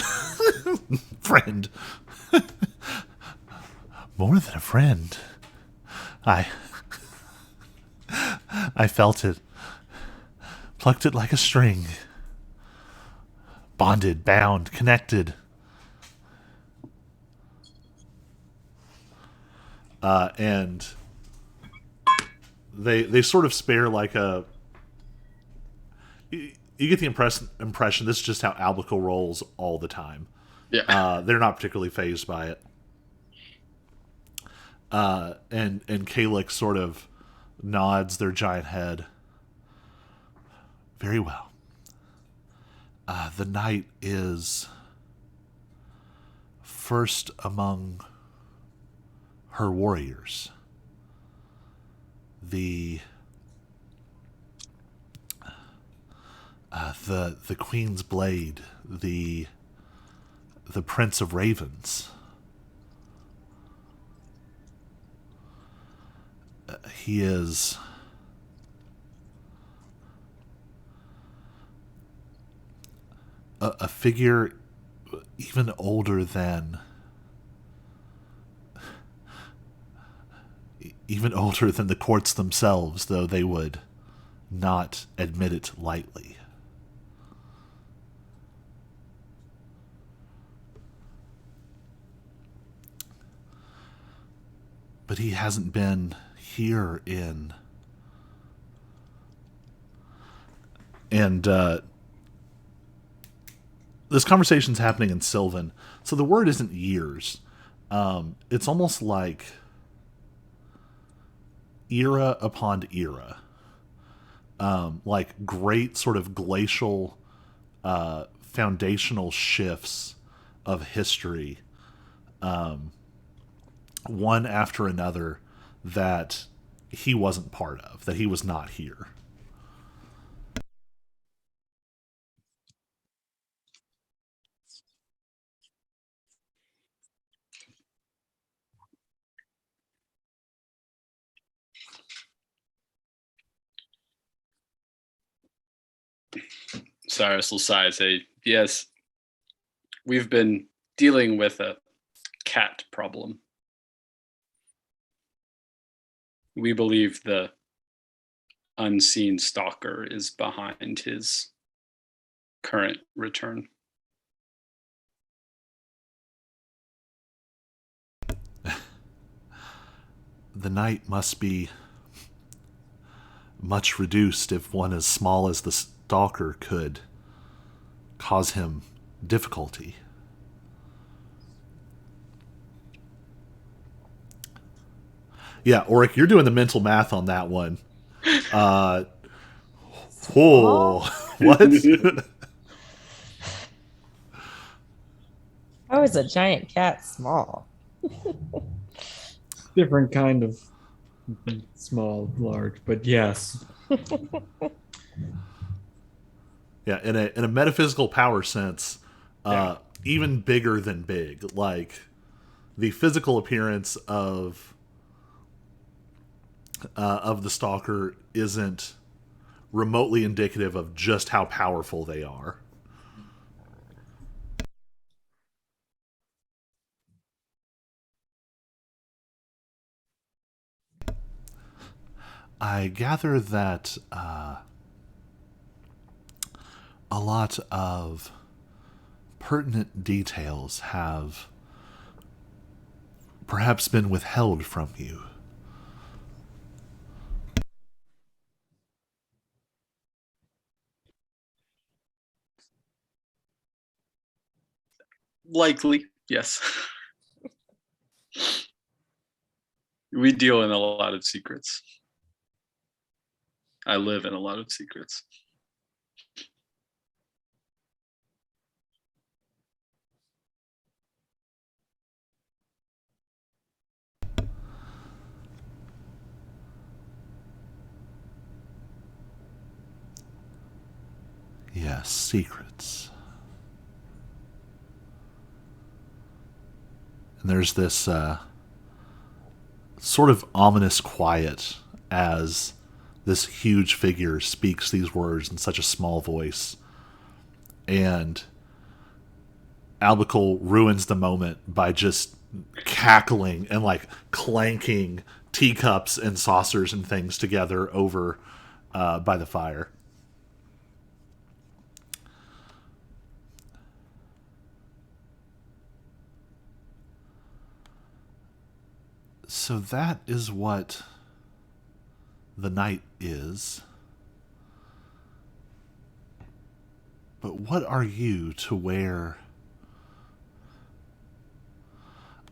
friend. More than a friend. I felt it. Plucked it like a string. Bonded, bound, connected. And they sort of spare like a. You get the impression this is just how Albico rolls all the time. Yeah. They're not particularly phased by it. And Kalix sort of nods their giant head. Very well. The knight is first among her warriors. The Queen's Blade, the Prince of Ravens. He is a figure even older than the courts themselves, though they would not admit it lightly. But he hasn't been here in... And this conversation's happening in Sylvan, so the word isn't years. It's almost like era upon era. Like great sort of glacial foundational shifts of history, one after another, that he wasn't part of, that he was not here. Cyrus will sigh, say, yes, we've been dealing with a cat problem. We believe the unseen stalker is behind his current return. The knight must be much reduced if one as small as the stalker could cause him difficulty. Yeah, Oric, you're doing the mental math on that one. What? How is a giant cat small? Different kind of small, large, but yes. Yeah, in a metaphysical power sense, even bigger than big. Like the physical appearance of the stalker isn't remotely indicative of just how powerful they are. I gather that a lot of pertinent details have perhaps been withheld from you. Likely, yes. We deal in a lot of secrets. I live in a lot of secrets. Yes, secrets. And there's this sort of ominous quiet as this huge figure speaks these words in such a small voice. And Albicle ruins the moment by just cackling and like clanking teacups and saucers and things together over by the fire. So that is what the night is. But what are you to wear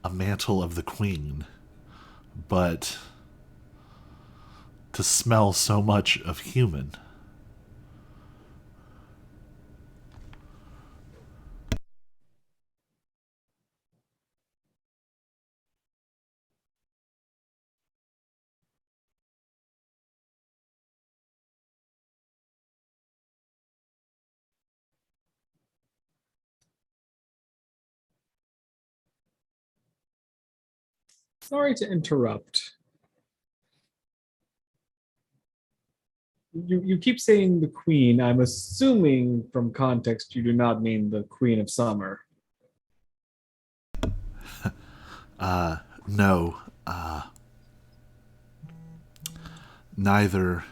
a mantle of the queen, but to smell so much of human? Sorry to interrupt. You keep saying the queen. I'm assuming from context you do not mean the queen of summer. No. Neither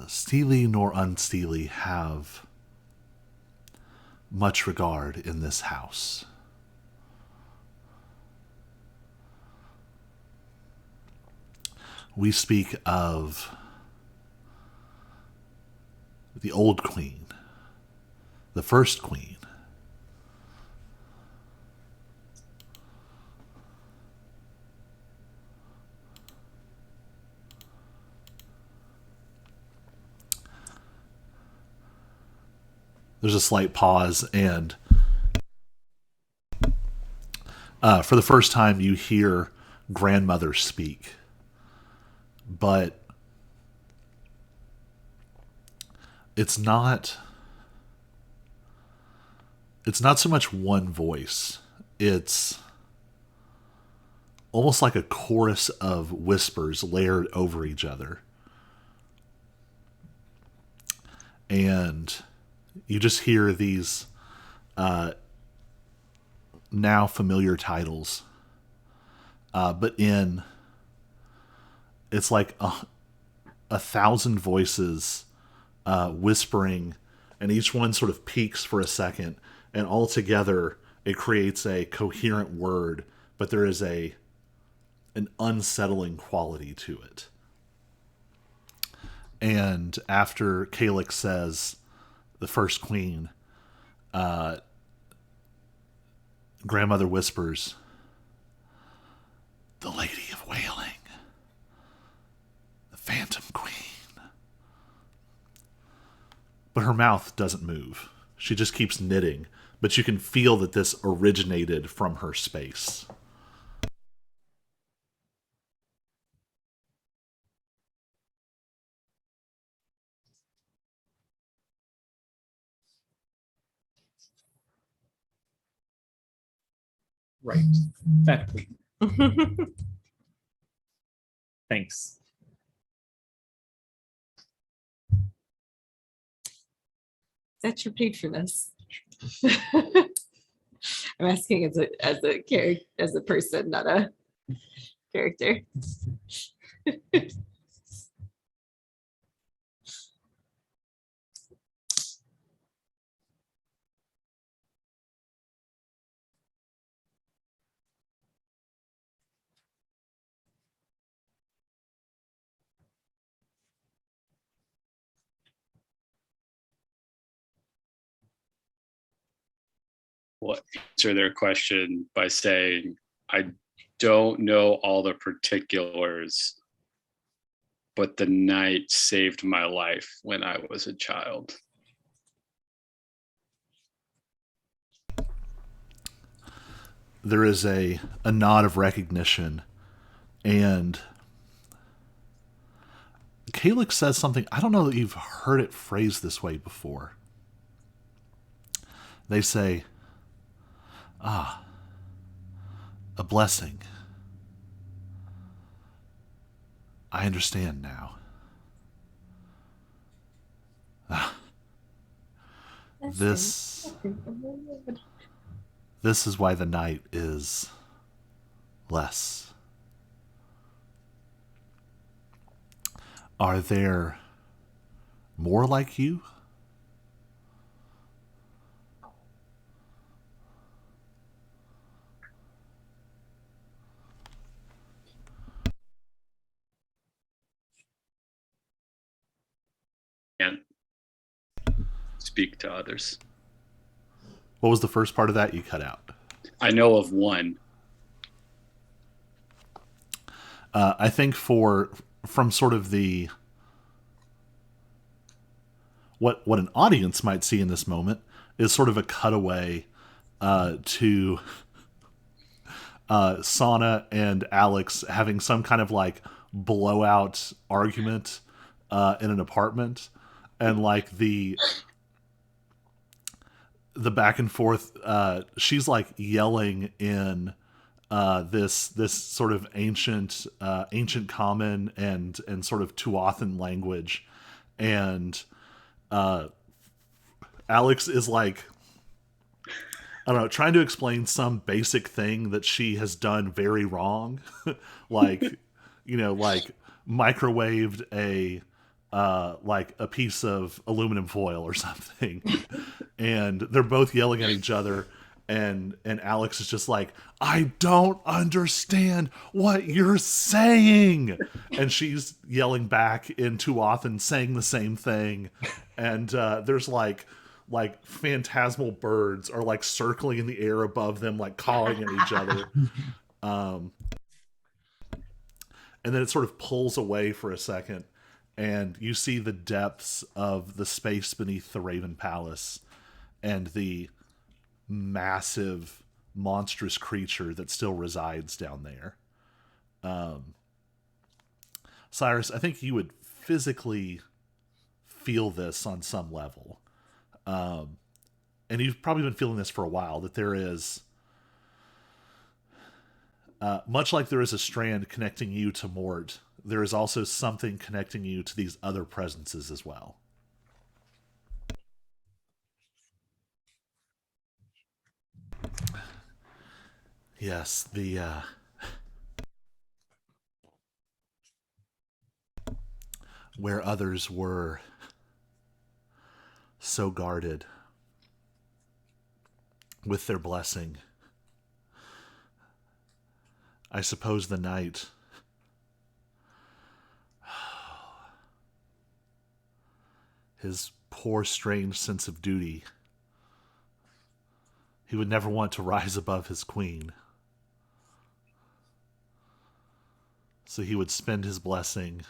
Steely nor Unsteely have much regard in this house. We speak of the old queen, the first queen. There's a slight pause, and for the first time, you hear grandmother speak. But it's not so much one voice. It's almost like a chorus of whispers layered over each other. And you just hear these now familiar titles. But it's like a thousand voices whispering, and each one sort of peaks for a second, and all together it creates a coherent word, but there is an unsettling quality to it. And after Kalix says the first queen, grandmother whispers, "The Lady of Wailing, the Phantom Queen." But her mouth doesn't move. She just keeps knitting, but you can feel that this originated from her space. Right. Fat queen. Thanks. That you paid for this. I'm asking as a character, as a person, not a character. will answer their question by saying, I don't know all the particulars, but the night saved my life when I was a child. There is a nod of recognition, and Kalix says something. I don't know that you've heard it phrased this way before. They say, a blessing. I understand now. This is why the night is less. Are there more like you? Can't speak to others. What was the first part of that you cut out? I know of one. I think from sort of the what an audience might see in this moment is sort of a cutaway to Sana and Alex having some kind of like blowout argument in an apartment, and like the back and forth. She's like yelling in this sort of ancient common and sort of Tuathan language, and Alex is like, I don't know, trying to explain some basic thing that she has done very wrong, like like microwaved a piece of aluminum foil or something, and they're both yelling at each other, and Alex is just like, I don't understand what you're saying, and she's yelling back in Tuathan saying the same thing, and there's like phantasmal birds are like circling in the air above them, like calling at each other, and then it sort of pulls away for a second, and you see the depths of the space beneath the Raven Palace and the massive, monstrous creature that still resides down there. Cyrus, I think you would physically feel this on some level. And you've probably been feeling this for a while, that there is, much like there is a strand connecting you to Mort, there is also something connecting you to these other presences as well. Yes, the where others were so guarded with their blessing, I suppose the night his poor strange sense of duty, he would never want to rise above his queen. So he would spend his blessing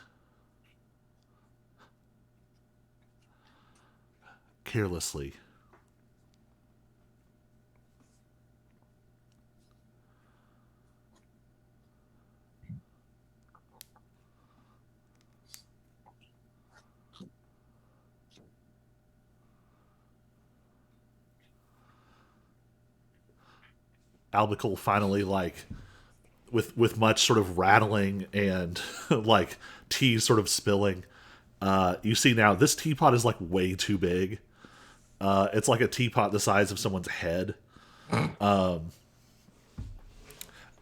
carelessly. Albicle finally, like, with much sort of rattling and like tea sort of spilling, you see now this teapot is like way too big. It's like a teapot the size of someone's head.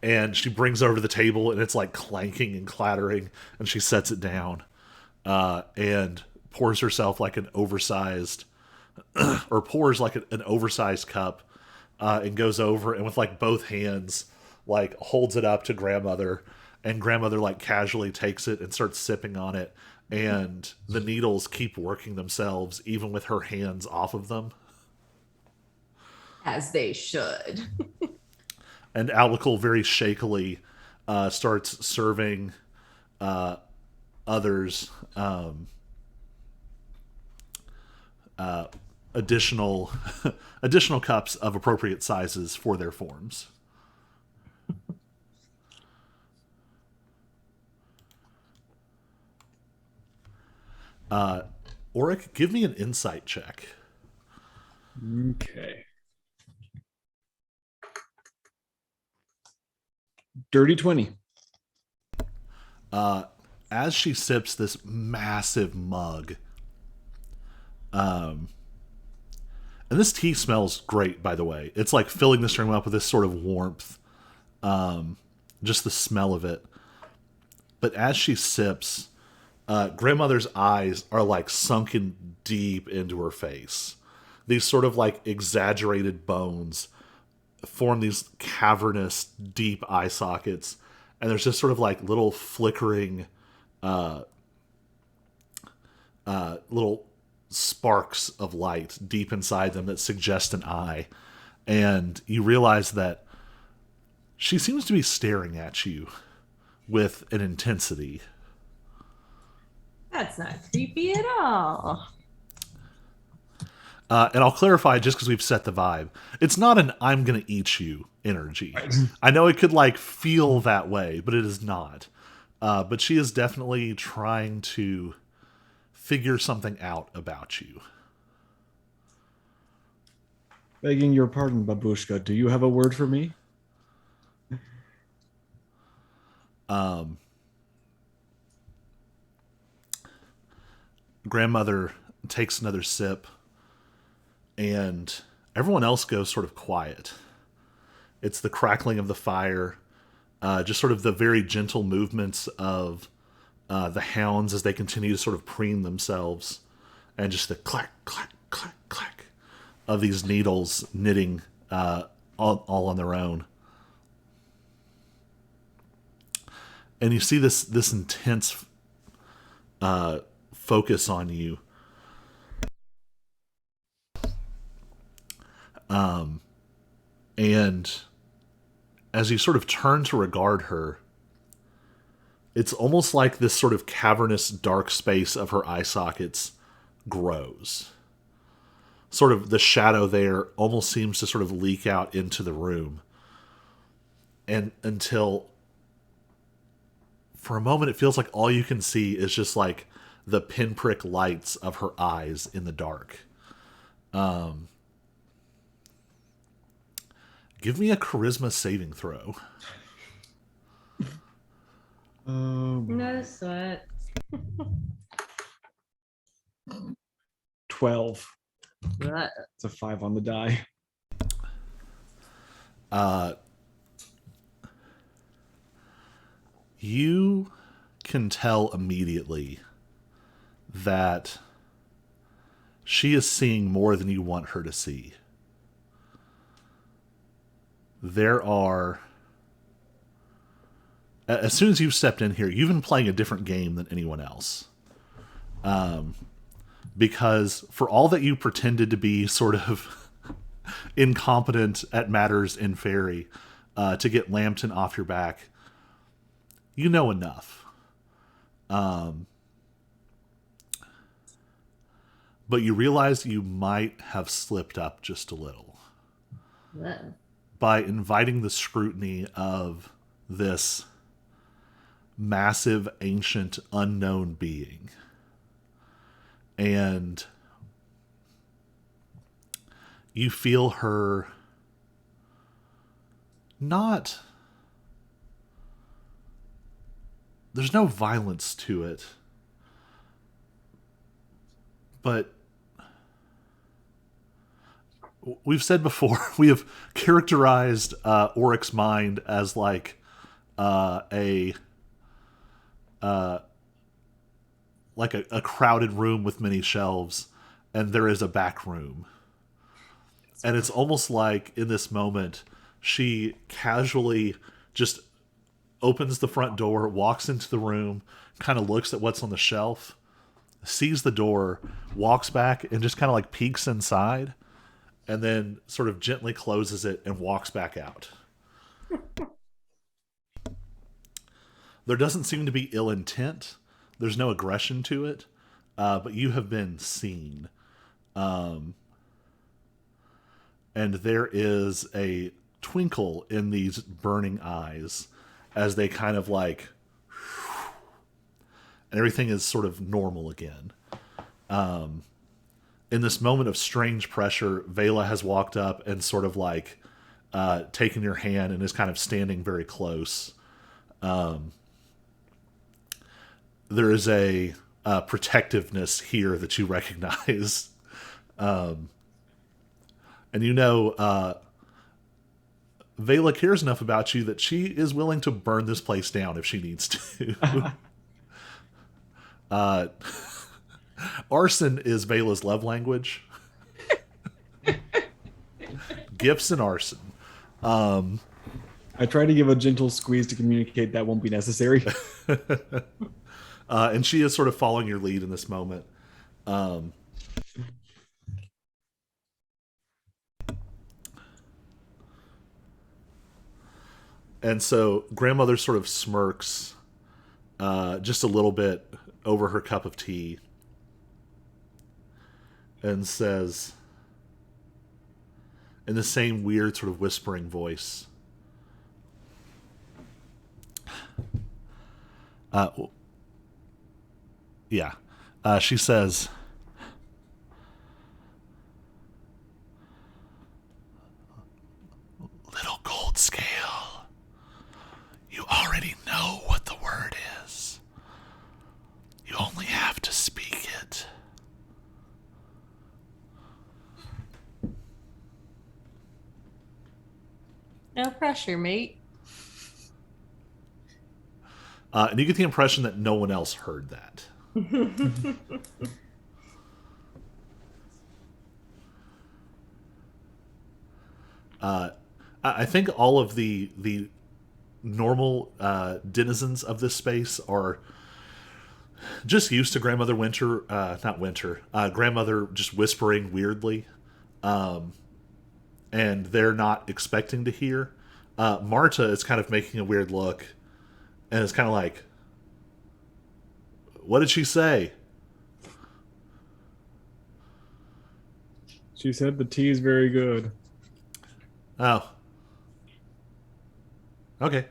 And she brings it over to the table, and it's like clanking and clattering, and she sets it down, and pours herself like an oversized, or pours like an oversized cup, and goes over and with like both hands like holds it up to grandmother, and grandmother like casually takes it and starts sipping on it, and the needles keep working themselves even with her hands off of them. As they should. And Alical very shakily starts serving others additional additional cups of appropriate sizes for their forms. Auric, give me an insight check. Okay. Dirty 20. As she sips this massive mug, and this tea smells great, by the way. It's like filling this room up with this sort of warmth, just the smell of it. But as she sips, grandmother's eyes are like sunken deep into her face. These sort of like exaggerated bones form these cavernous, deep eye sockets, and there's just sort of like little flickering, little sparks of light deep inside them that suggest an eye. And you realize that she seems to be staring at you with an intensity. That's not creepy at all. And I'll clarify just because we've set the vibe. It's not an "I'm gonna eat you" energy. Right. I know it could like feel that way, but it is not. But she is definitely trying to figure something out about you. Begging your pardon, Babushka. Do you have a word for me? Grandmother takes another sip, and everyone else goes sort of quiet. It's the crackling of the fire, just sort of the very gentle movements of the hounds as they continue to sort of preen themselves, and just the clack, clack, clack, clack of these needles knitting all on their own. And you see this intense focus on you. And as you sort of turn to regard her, it's almost like this sort of cavernous dark space of her eye sockets grows. Sort of the shadow there almost seems to sort of leak out into the room. And until for a moment it feels like all you can see is just like the pinprick lights of her eyes in the dark. Give me a charisma saving throw. No sweat. 12. What? It's a 5 on the die. You can tell immediately that she is seeing more than you want her to see. There are... As soon as you've stepped in here, you've been playing a different game than anyone else. Because for all that you pretended to be sort of incompetent at matters in Fairy to get Lambton off your back, you know enough. But you realize you might have slipped up just a little. What? By inviting the scrutiny of this massive, ancient, unknown being. And you feel her not... There's no violence to it. But we've said before, we have characterized Auric's mind as like a crowded room with many shelves, and there is a back room. And it's almost like in this moment, she casually just opens the front door, walks into the room, kind of looks at what's on the shelf, sees the door, walks back, and just kind of like peeks inside. and then sort of gently closes it and walks back out. There doesn't seem to be ill intent. There's no aggression to it, but you have been seen. And there is a twinkle in these burning eyes as they kind of like, and everything is sort of normal again. In this moment of strange pressure, Vela has walked up and sort of like taken your hand and is kind of standing very close. There is a protectiveness here that you recognize. And you know, Vela cares enough about you that she is willing to burn this place down if she needs to. Arson is Vela's love language. Gifts and arson. I try to give a gentle squeeze to communicate that won't be necessary. And she is sort of following your lead in this moment. And so grandmother sort of smirks just a little bit over her cup of tea and says, in the same weird sort of whispering voice, she says, little gold scale, you already know what the word is. You only have to speak it. No pressure, mate. And you get the impression that no one else heard that. I think all of the normal denizens of this space are just used to Grandmother Winter, not Winter, Grandmother just whispering weirdly, and they're not expecting to hear. Marta is kind of making a weird look, and it's kind of like, what did she say? She said the tea is very good. Oh. Okay.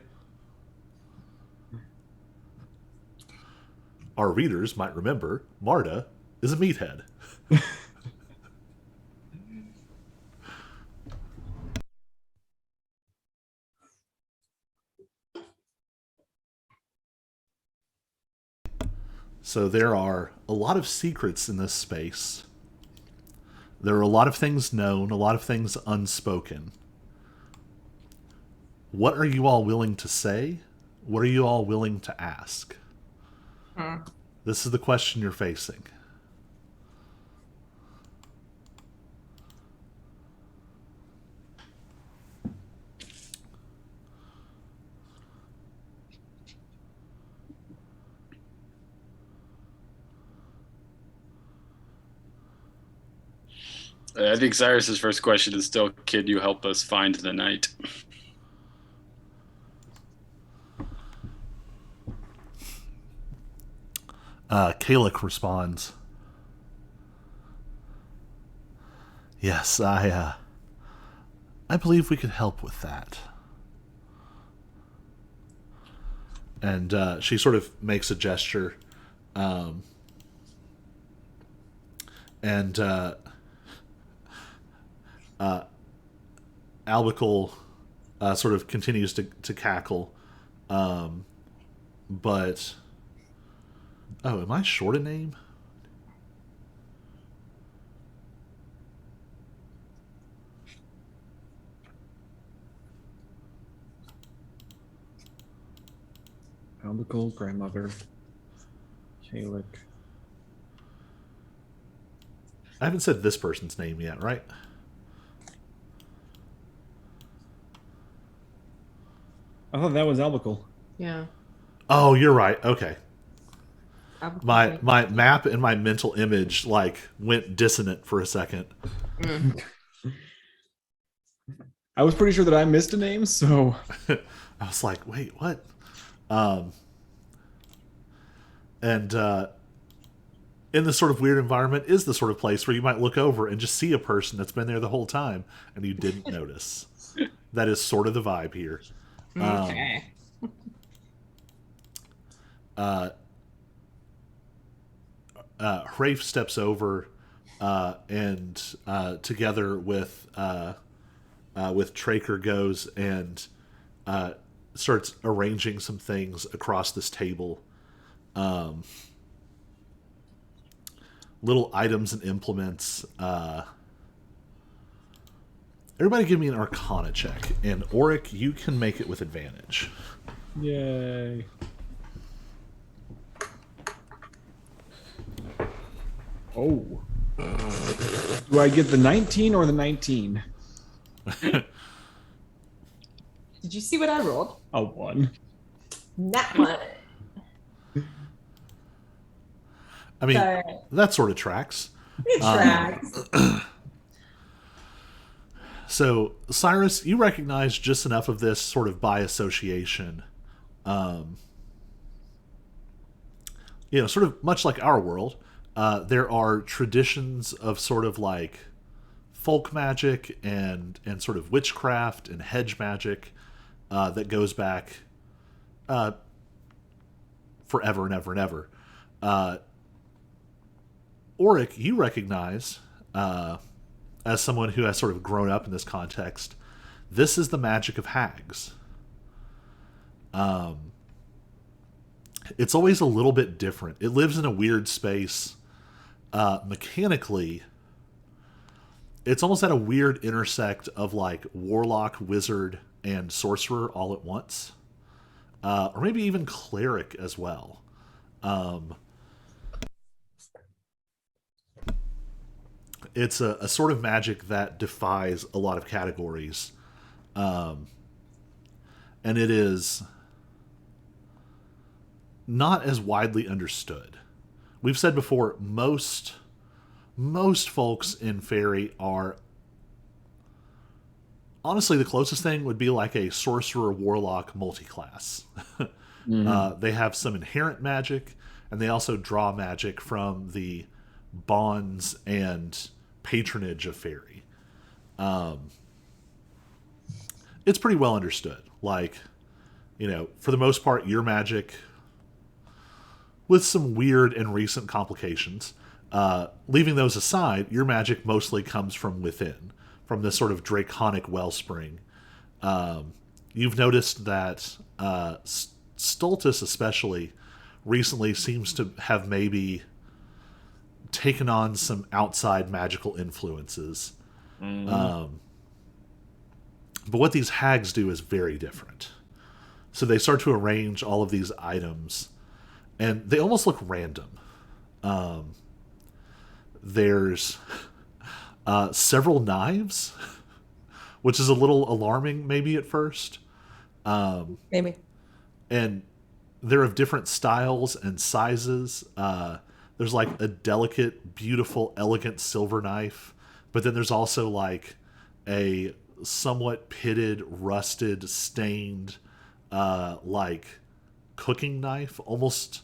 Our readers might remember Marta is a meathead. So there are a lot of secrets in this space. There are a lot of things known, a lot of things unspoken. What are you all willing to say? What are you all willing to ask? This is the question you're facing. I think Cyrus's first question is still, "Can you help us find the knight?" Kalik responds, "Yes, I believe we could help with that." And she sort of makes a gesture, and Albicle sort of continues to cackle, but oh, am I short a name? Albicle, grandmother, Kalik. I haven't said this person's name yet, right? I thought that was Albicle. Yeah. Oh, you're right. Okay. Albicle. My map and my mental image like went dissonant for a second. I was pretty sure that I missed a name, so I was like, wait, what? And in this sort of weird environment is the sort of place where you might look over and just see a person that's been there the whole time and you didn't notice. That is sort of the vibe here. Okay. Rafe steps over and together with Traker goes and starts arranging some things across this table. Little items and implements. Everybody give me an Arcana check. And Auric, you can make it with advantage. yay. Oh. Do I get the 19 or the 19? Did you see what I rolled? A 1. That one. I mean, So that sort of tracks. it tracks. So, Cyrus, you recognize just enough of this sort of by association. Sort of much like our world, there are traditions of sort of like folk magic and sort of witchcraft and hedge magic that goes back forever and ever and ever. Auric, you recognize, as someone who has sort of grown up in this context, this is the magic of hags. It's always a little bit different. It lives in a weird space. Mechanically, it's almost at a weird intersect of like warlock, wizard, and sorcerer all at once. Or maybe even cleric as well. It's a sort of magic that defies a lot of categories. And it is not as widely understood. We've said before, most folks in Fairy are... Honestly, the closest thing would be like a sorcerer warlock multiclass. They have some inherent magic, and they also draw magic from the bonds and patronage of Fairy. It's pretty well understood. Like, for the most part, your magic, with some weird and recent complications, leaving those aside, your magic mostly comes from within, from this sort of draconic wellspring. You've noticed that Stultus especially recently seems to have maybe taken on some outside magical influences. But what these hags do is very different. So they start to arrange all of these items, and they almost look random. There's several knives, which is a little alarming maybe at first. Maybe. And they're of different styles and sizes. There's like a delicate, beautiful, elegant silver knife, but then there's also like a somewhat pitted, rusted, stained, like cooking knife, almost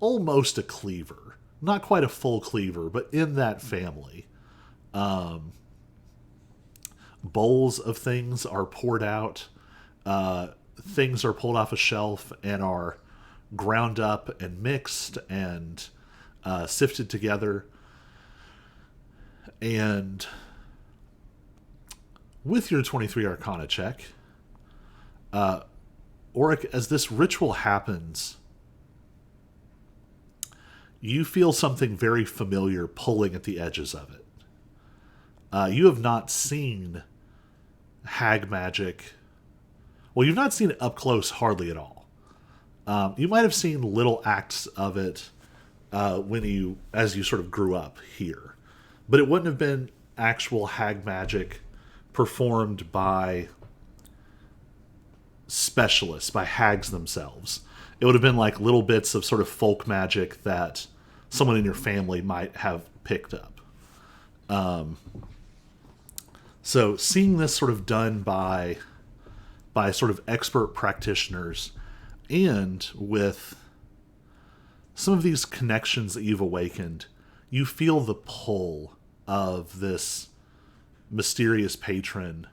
a cleaver. Not quite a full cleaver, but in that family. Bowls of things are poured out. Things are pulled off a shelf and are ground up and mixed and sifted together. And with your 23 Arcana check, Auric, as this ritual happens, you feel something very familiar pulling at the edges of it. You have not seen hag magic. Well, you've not seen it up close hardly at all. You might have seen little acts of it as you sort of grew up here. But it wouldn't have been actual hag magic performed by specialists, by hags themselves. It would have been like little bits of sort of folk magic that someone in your family might have picked up. So seeing this sort of done by sort of expert practitioners, and with some of these connections that you've awakened, you feel the pull of this mysterious patron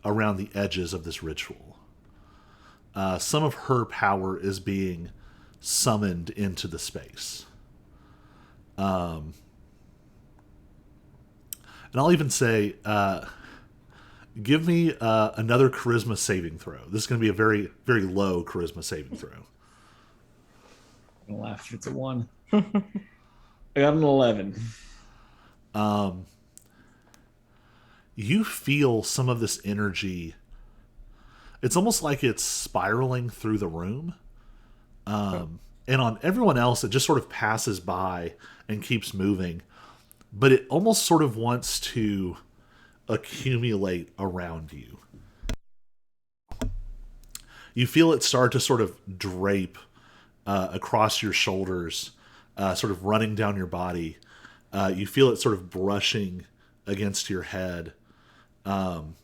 around the edges of this ritual. Some of her power is being summoned into the space. And I'll even say, give me another charisma saving throw. This is going to be a very, very low charisma saving throw. I'm gonna laugh if it's a 1. I got an 11. You feel some of this energy. It's almost like it's spiraling through the room. And on everyone else, it just sort of passes by and keeps moving. But it almost sort of wants to accumulate around you. You feel it start to sort of drape across your shoulders, sort of running down your body. You feel it sort of brushing against your head. And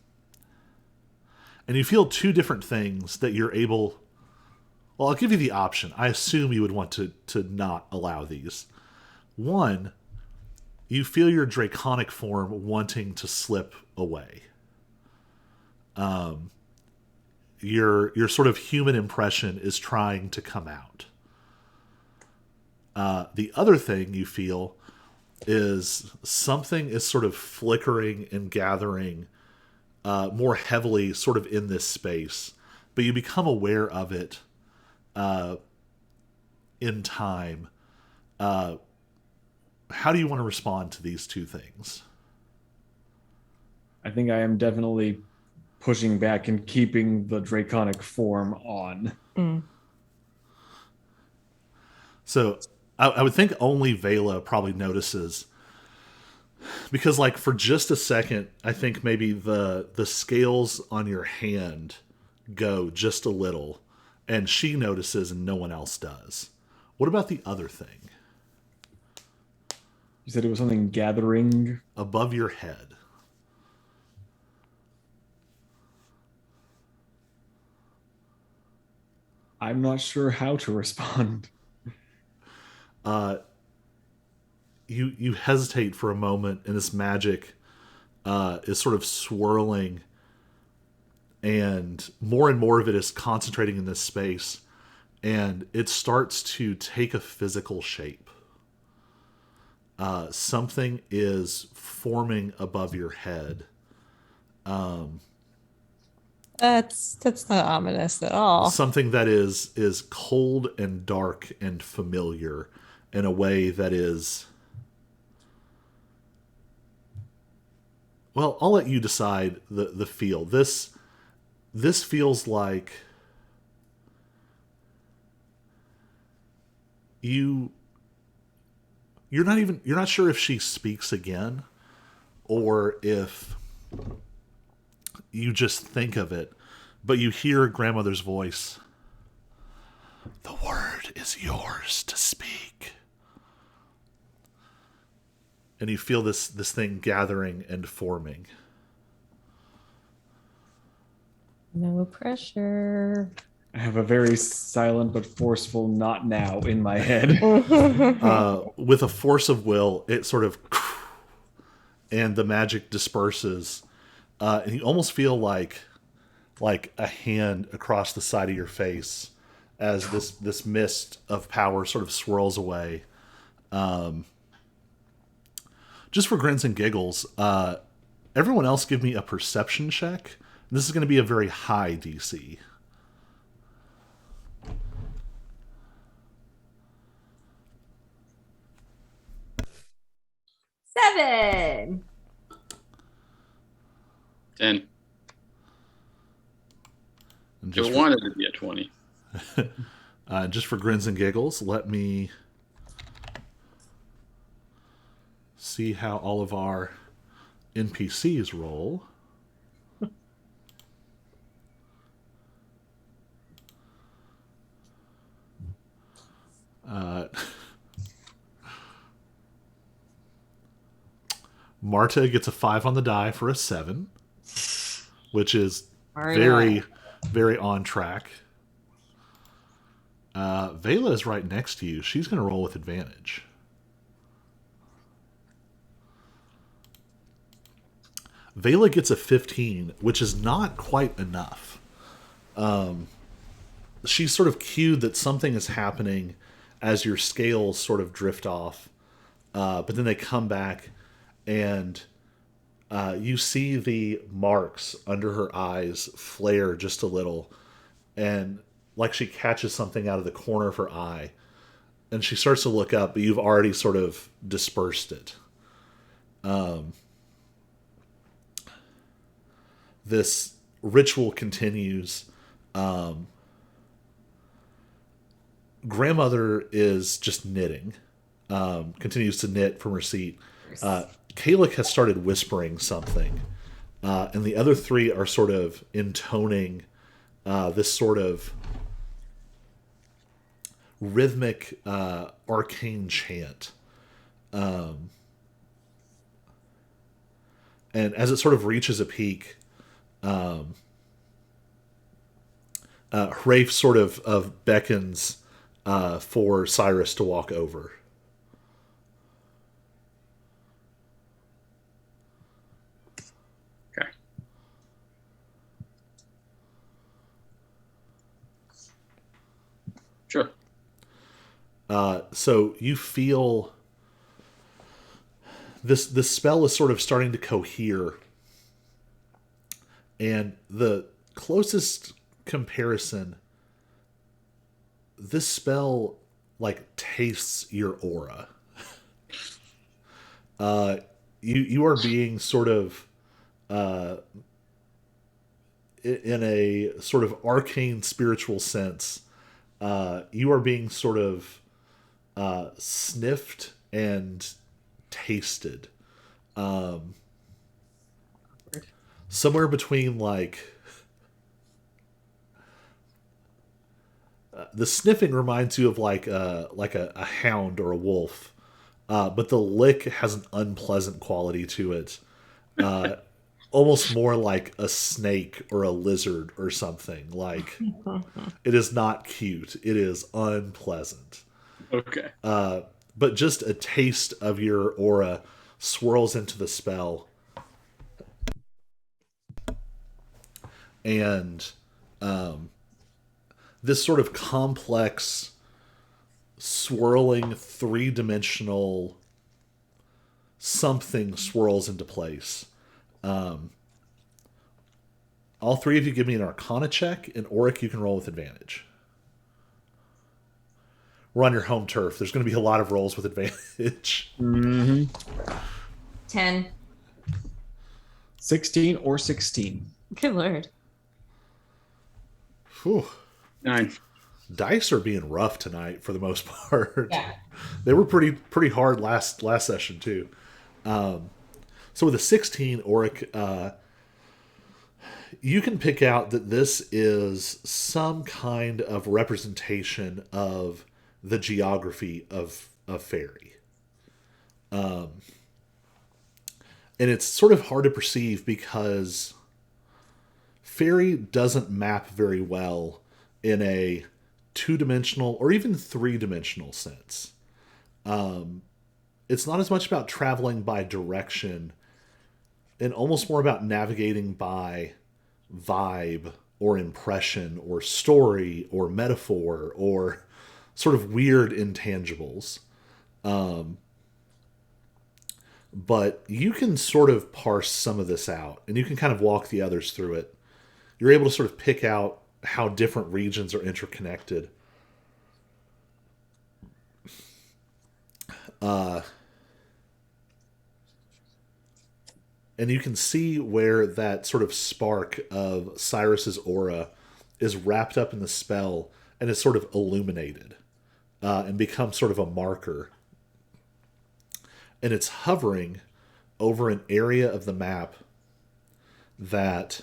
you feel two different things that you're able... Well, I'll give you the option. I assume you would want to not allow these. One, you feel your draconic form wanting to slip away. Your sort of human impression is trying to come out. The other thing you feel is something is sort of flickering and gathering more heavily sort of in this space, but you become aware of it in time. How do you want to respond to these two things? I think I am definitely pushing back and keeping the draconic form on. So I would think only Vela probably notices, because like for just a second, I think maybe the scales on your hand go just a little, and she notices and no one else does. What about the other thing? You said it was something gathering above your head. I'm not sure how to respond. You hesitate for a moment, and this magic is sort of swirling, and more of it is concentrating in this space, and it starts to take a physical shape. Something is forming above your head. That's not ominous at all. Something that is cold and dark and familiar in a way that is... Well, I'll let you decide the feel. This feels like you're not sure if she speaks again or if you just think of it, but you hear grandmother's voice. The word is yours to speak. And you feel this thing gathering and forming. No pressure. I have a very silent but forceful "not now" in my head. With a force of will, it sort of... and the magic disperses. And you almost feel like a hand across the side of your face as this mist of power sort of swirls away. Just for grins and giggles, everyone else give me a perception check. This is going to be a very high DC. Seven. 10. And It wanted to be a 20. Just for grins and giggles, let me see how all of our NPCs roll. Marta gets a 5 on the die for a 7. which is Very very, annoying. very on track. Vela is right next to you. She's going to roll with advantage. Vela gets a 15, which is not quite enough. She's sort of cued that something is happening as your scales sort of drift off, but then they come back, and you see the marks under her eyes flare just a little, and like she catches something out of the corner of her eye, and she starts to look up, but you've already sort of dispersed it. This ritual continues. Grandmother is just knitting, continues to knit from her seat. Kalik has started whispering something, and the other three are sort of intoning this sort of rhythmic arcane chant. And as it sort of reaches a peak, Rafe sort of beckons for Cyrus to walk over. Okay. Sure. So you feel this spell is sort of starting to cohere, and the closest comparison, this spell like tastes your aura. You are being sort of in a sort of arcane spiritual sense. You are being sort of sniffed and tasted. Somewhere between like the sniffing reminds you of like a hound or a wolf, but the lick has an unpleasant quality to it, almost more like a snake or a lizard or something. Like it is not cute; it is unpleasant. Okay. But just a taste of your aura swirls into the spell, and this sort of complex, swirling, three-dimensional something swirls into place. All three of you give me an Arcana check, and Auric, you can roll with advantage. We're on your home turf. There's going to be a lot of rolls with advantage. 10. 16 or 16. Good lord. Whew. 9. Dice are being rough tonight for the most part. Yeah. They were pretty hard last session too. So with a 16, Auric, you can pick out that this is some kind of representation of the geography of fairy. And it's sort of hard to perceive because fairy doesn't map very well in a two-dimensional or even three-dimensional sense. It's not as much about traveling by direction and almost more about navigating by vibe or impression or story or metaphor or sort of weird intangibles. But you can sort of parse some of this out, and you can kind of walk the others through it. You're able to sort of pick out how different regions are interconnected. And you can see where that sort of spark of Cyrus's aura is wrapped up in the spell and is sort of illuminated and becomes sort of a marker. And it's hovering over an area of the map that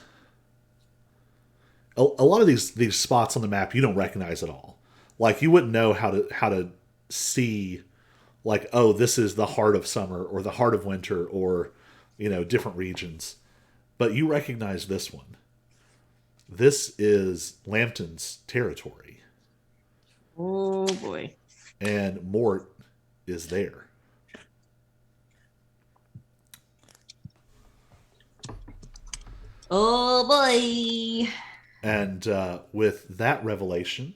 a lot of these spots on the map you don't recognize at all. Like you wouldn't know how to see, like, oh, this is the heart of summer or the heart of winter or, you know, different regions. but you recognize this one. This is Lambton's territory, Oh boy. and Mort is there. Oh boy. And with that revelation,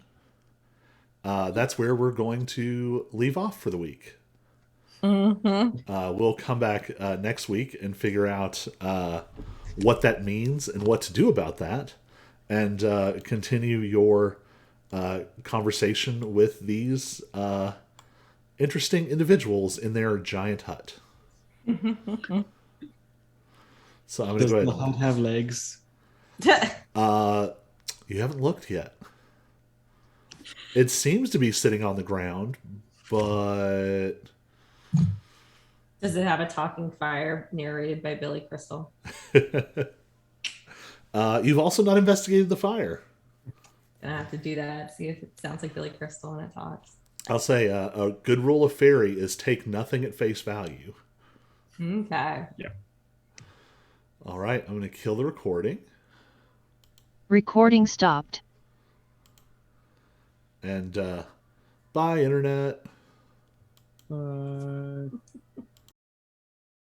that's where we're going to leave off for the week. We'll come back next week and figure out what that means and what to do about that, and continue your conversation with these interesting individuals in their giant hut. So I'm going to Does go the ahead. hut have legs? You haven't looked yet. It seems to be sitting on the ground, but Does it have a talking fire narrated by Billy Crystal? you've also not investigated the fire. Gonna have to do that. See if it sounds like Billy Crystal when it talks. I'll say a good rule of fairy is take nothing at face value. Okay. All right, I'm going to kill the recording. Recording stopped. And bye, Internet.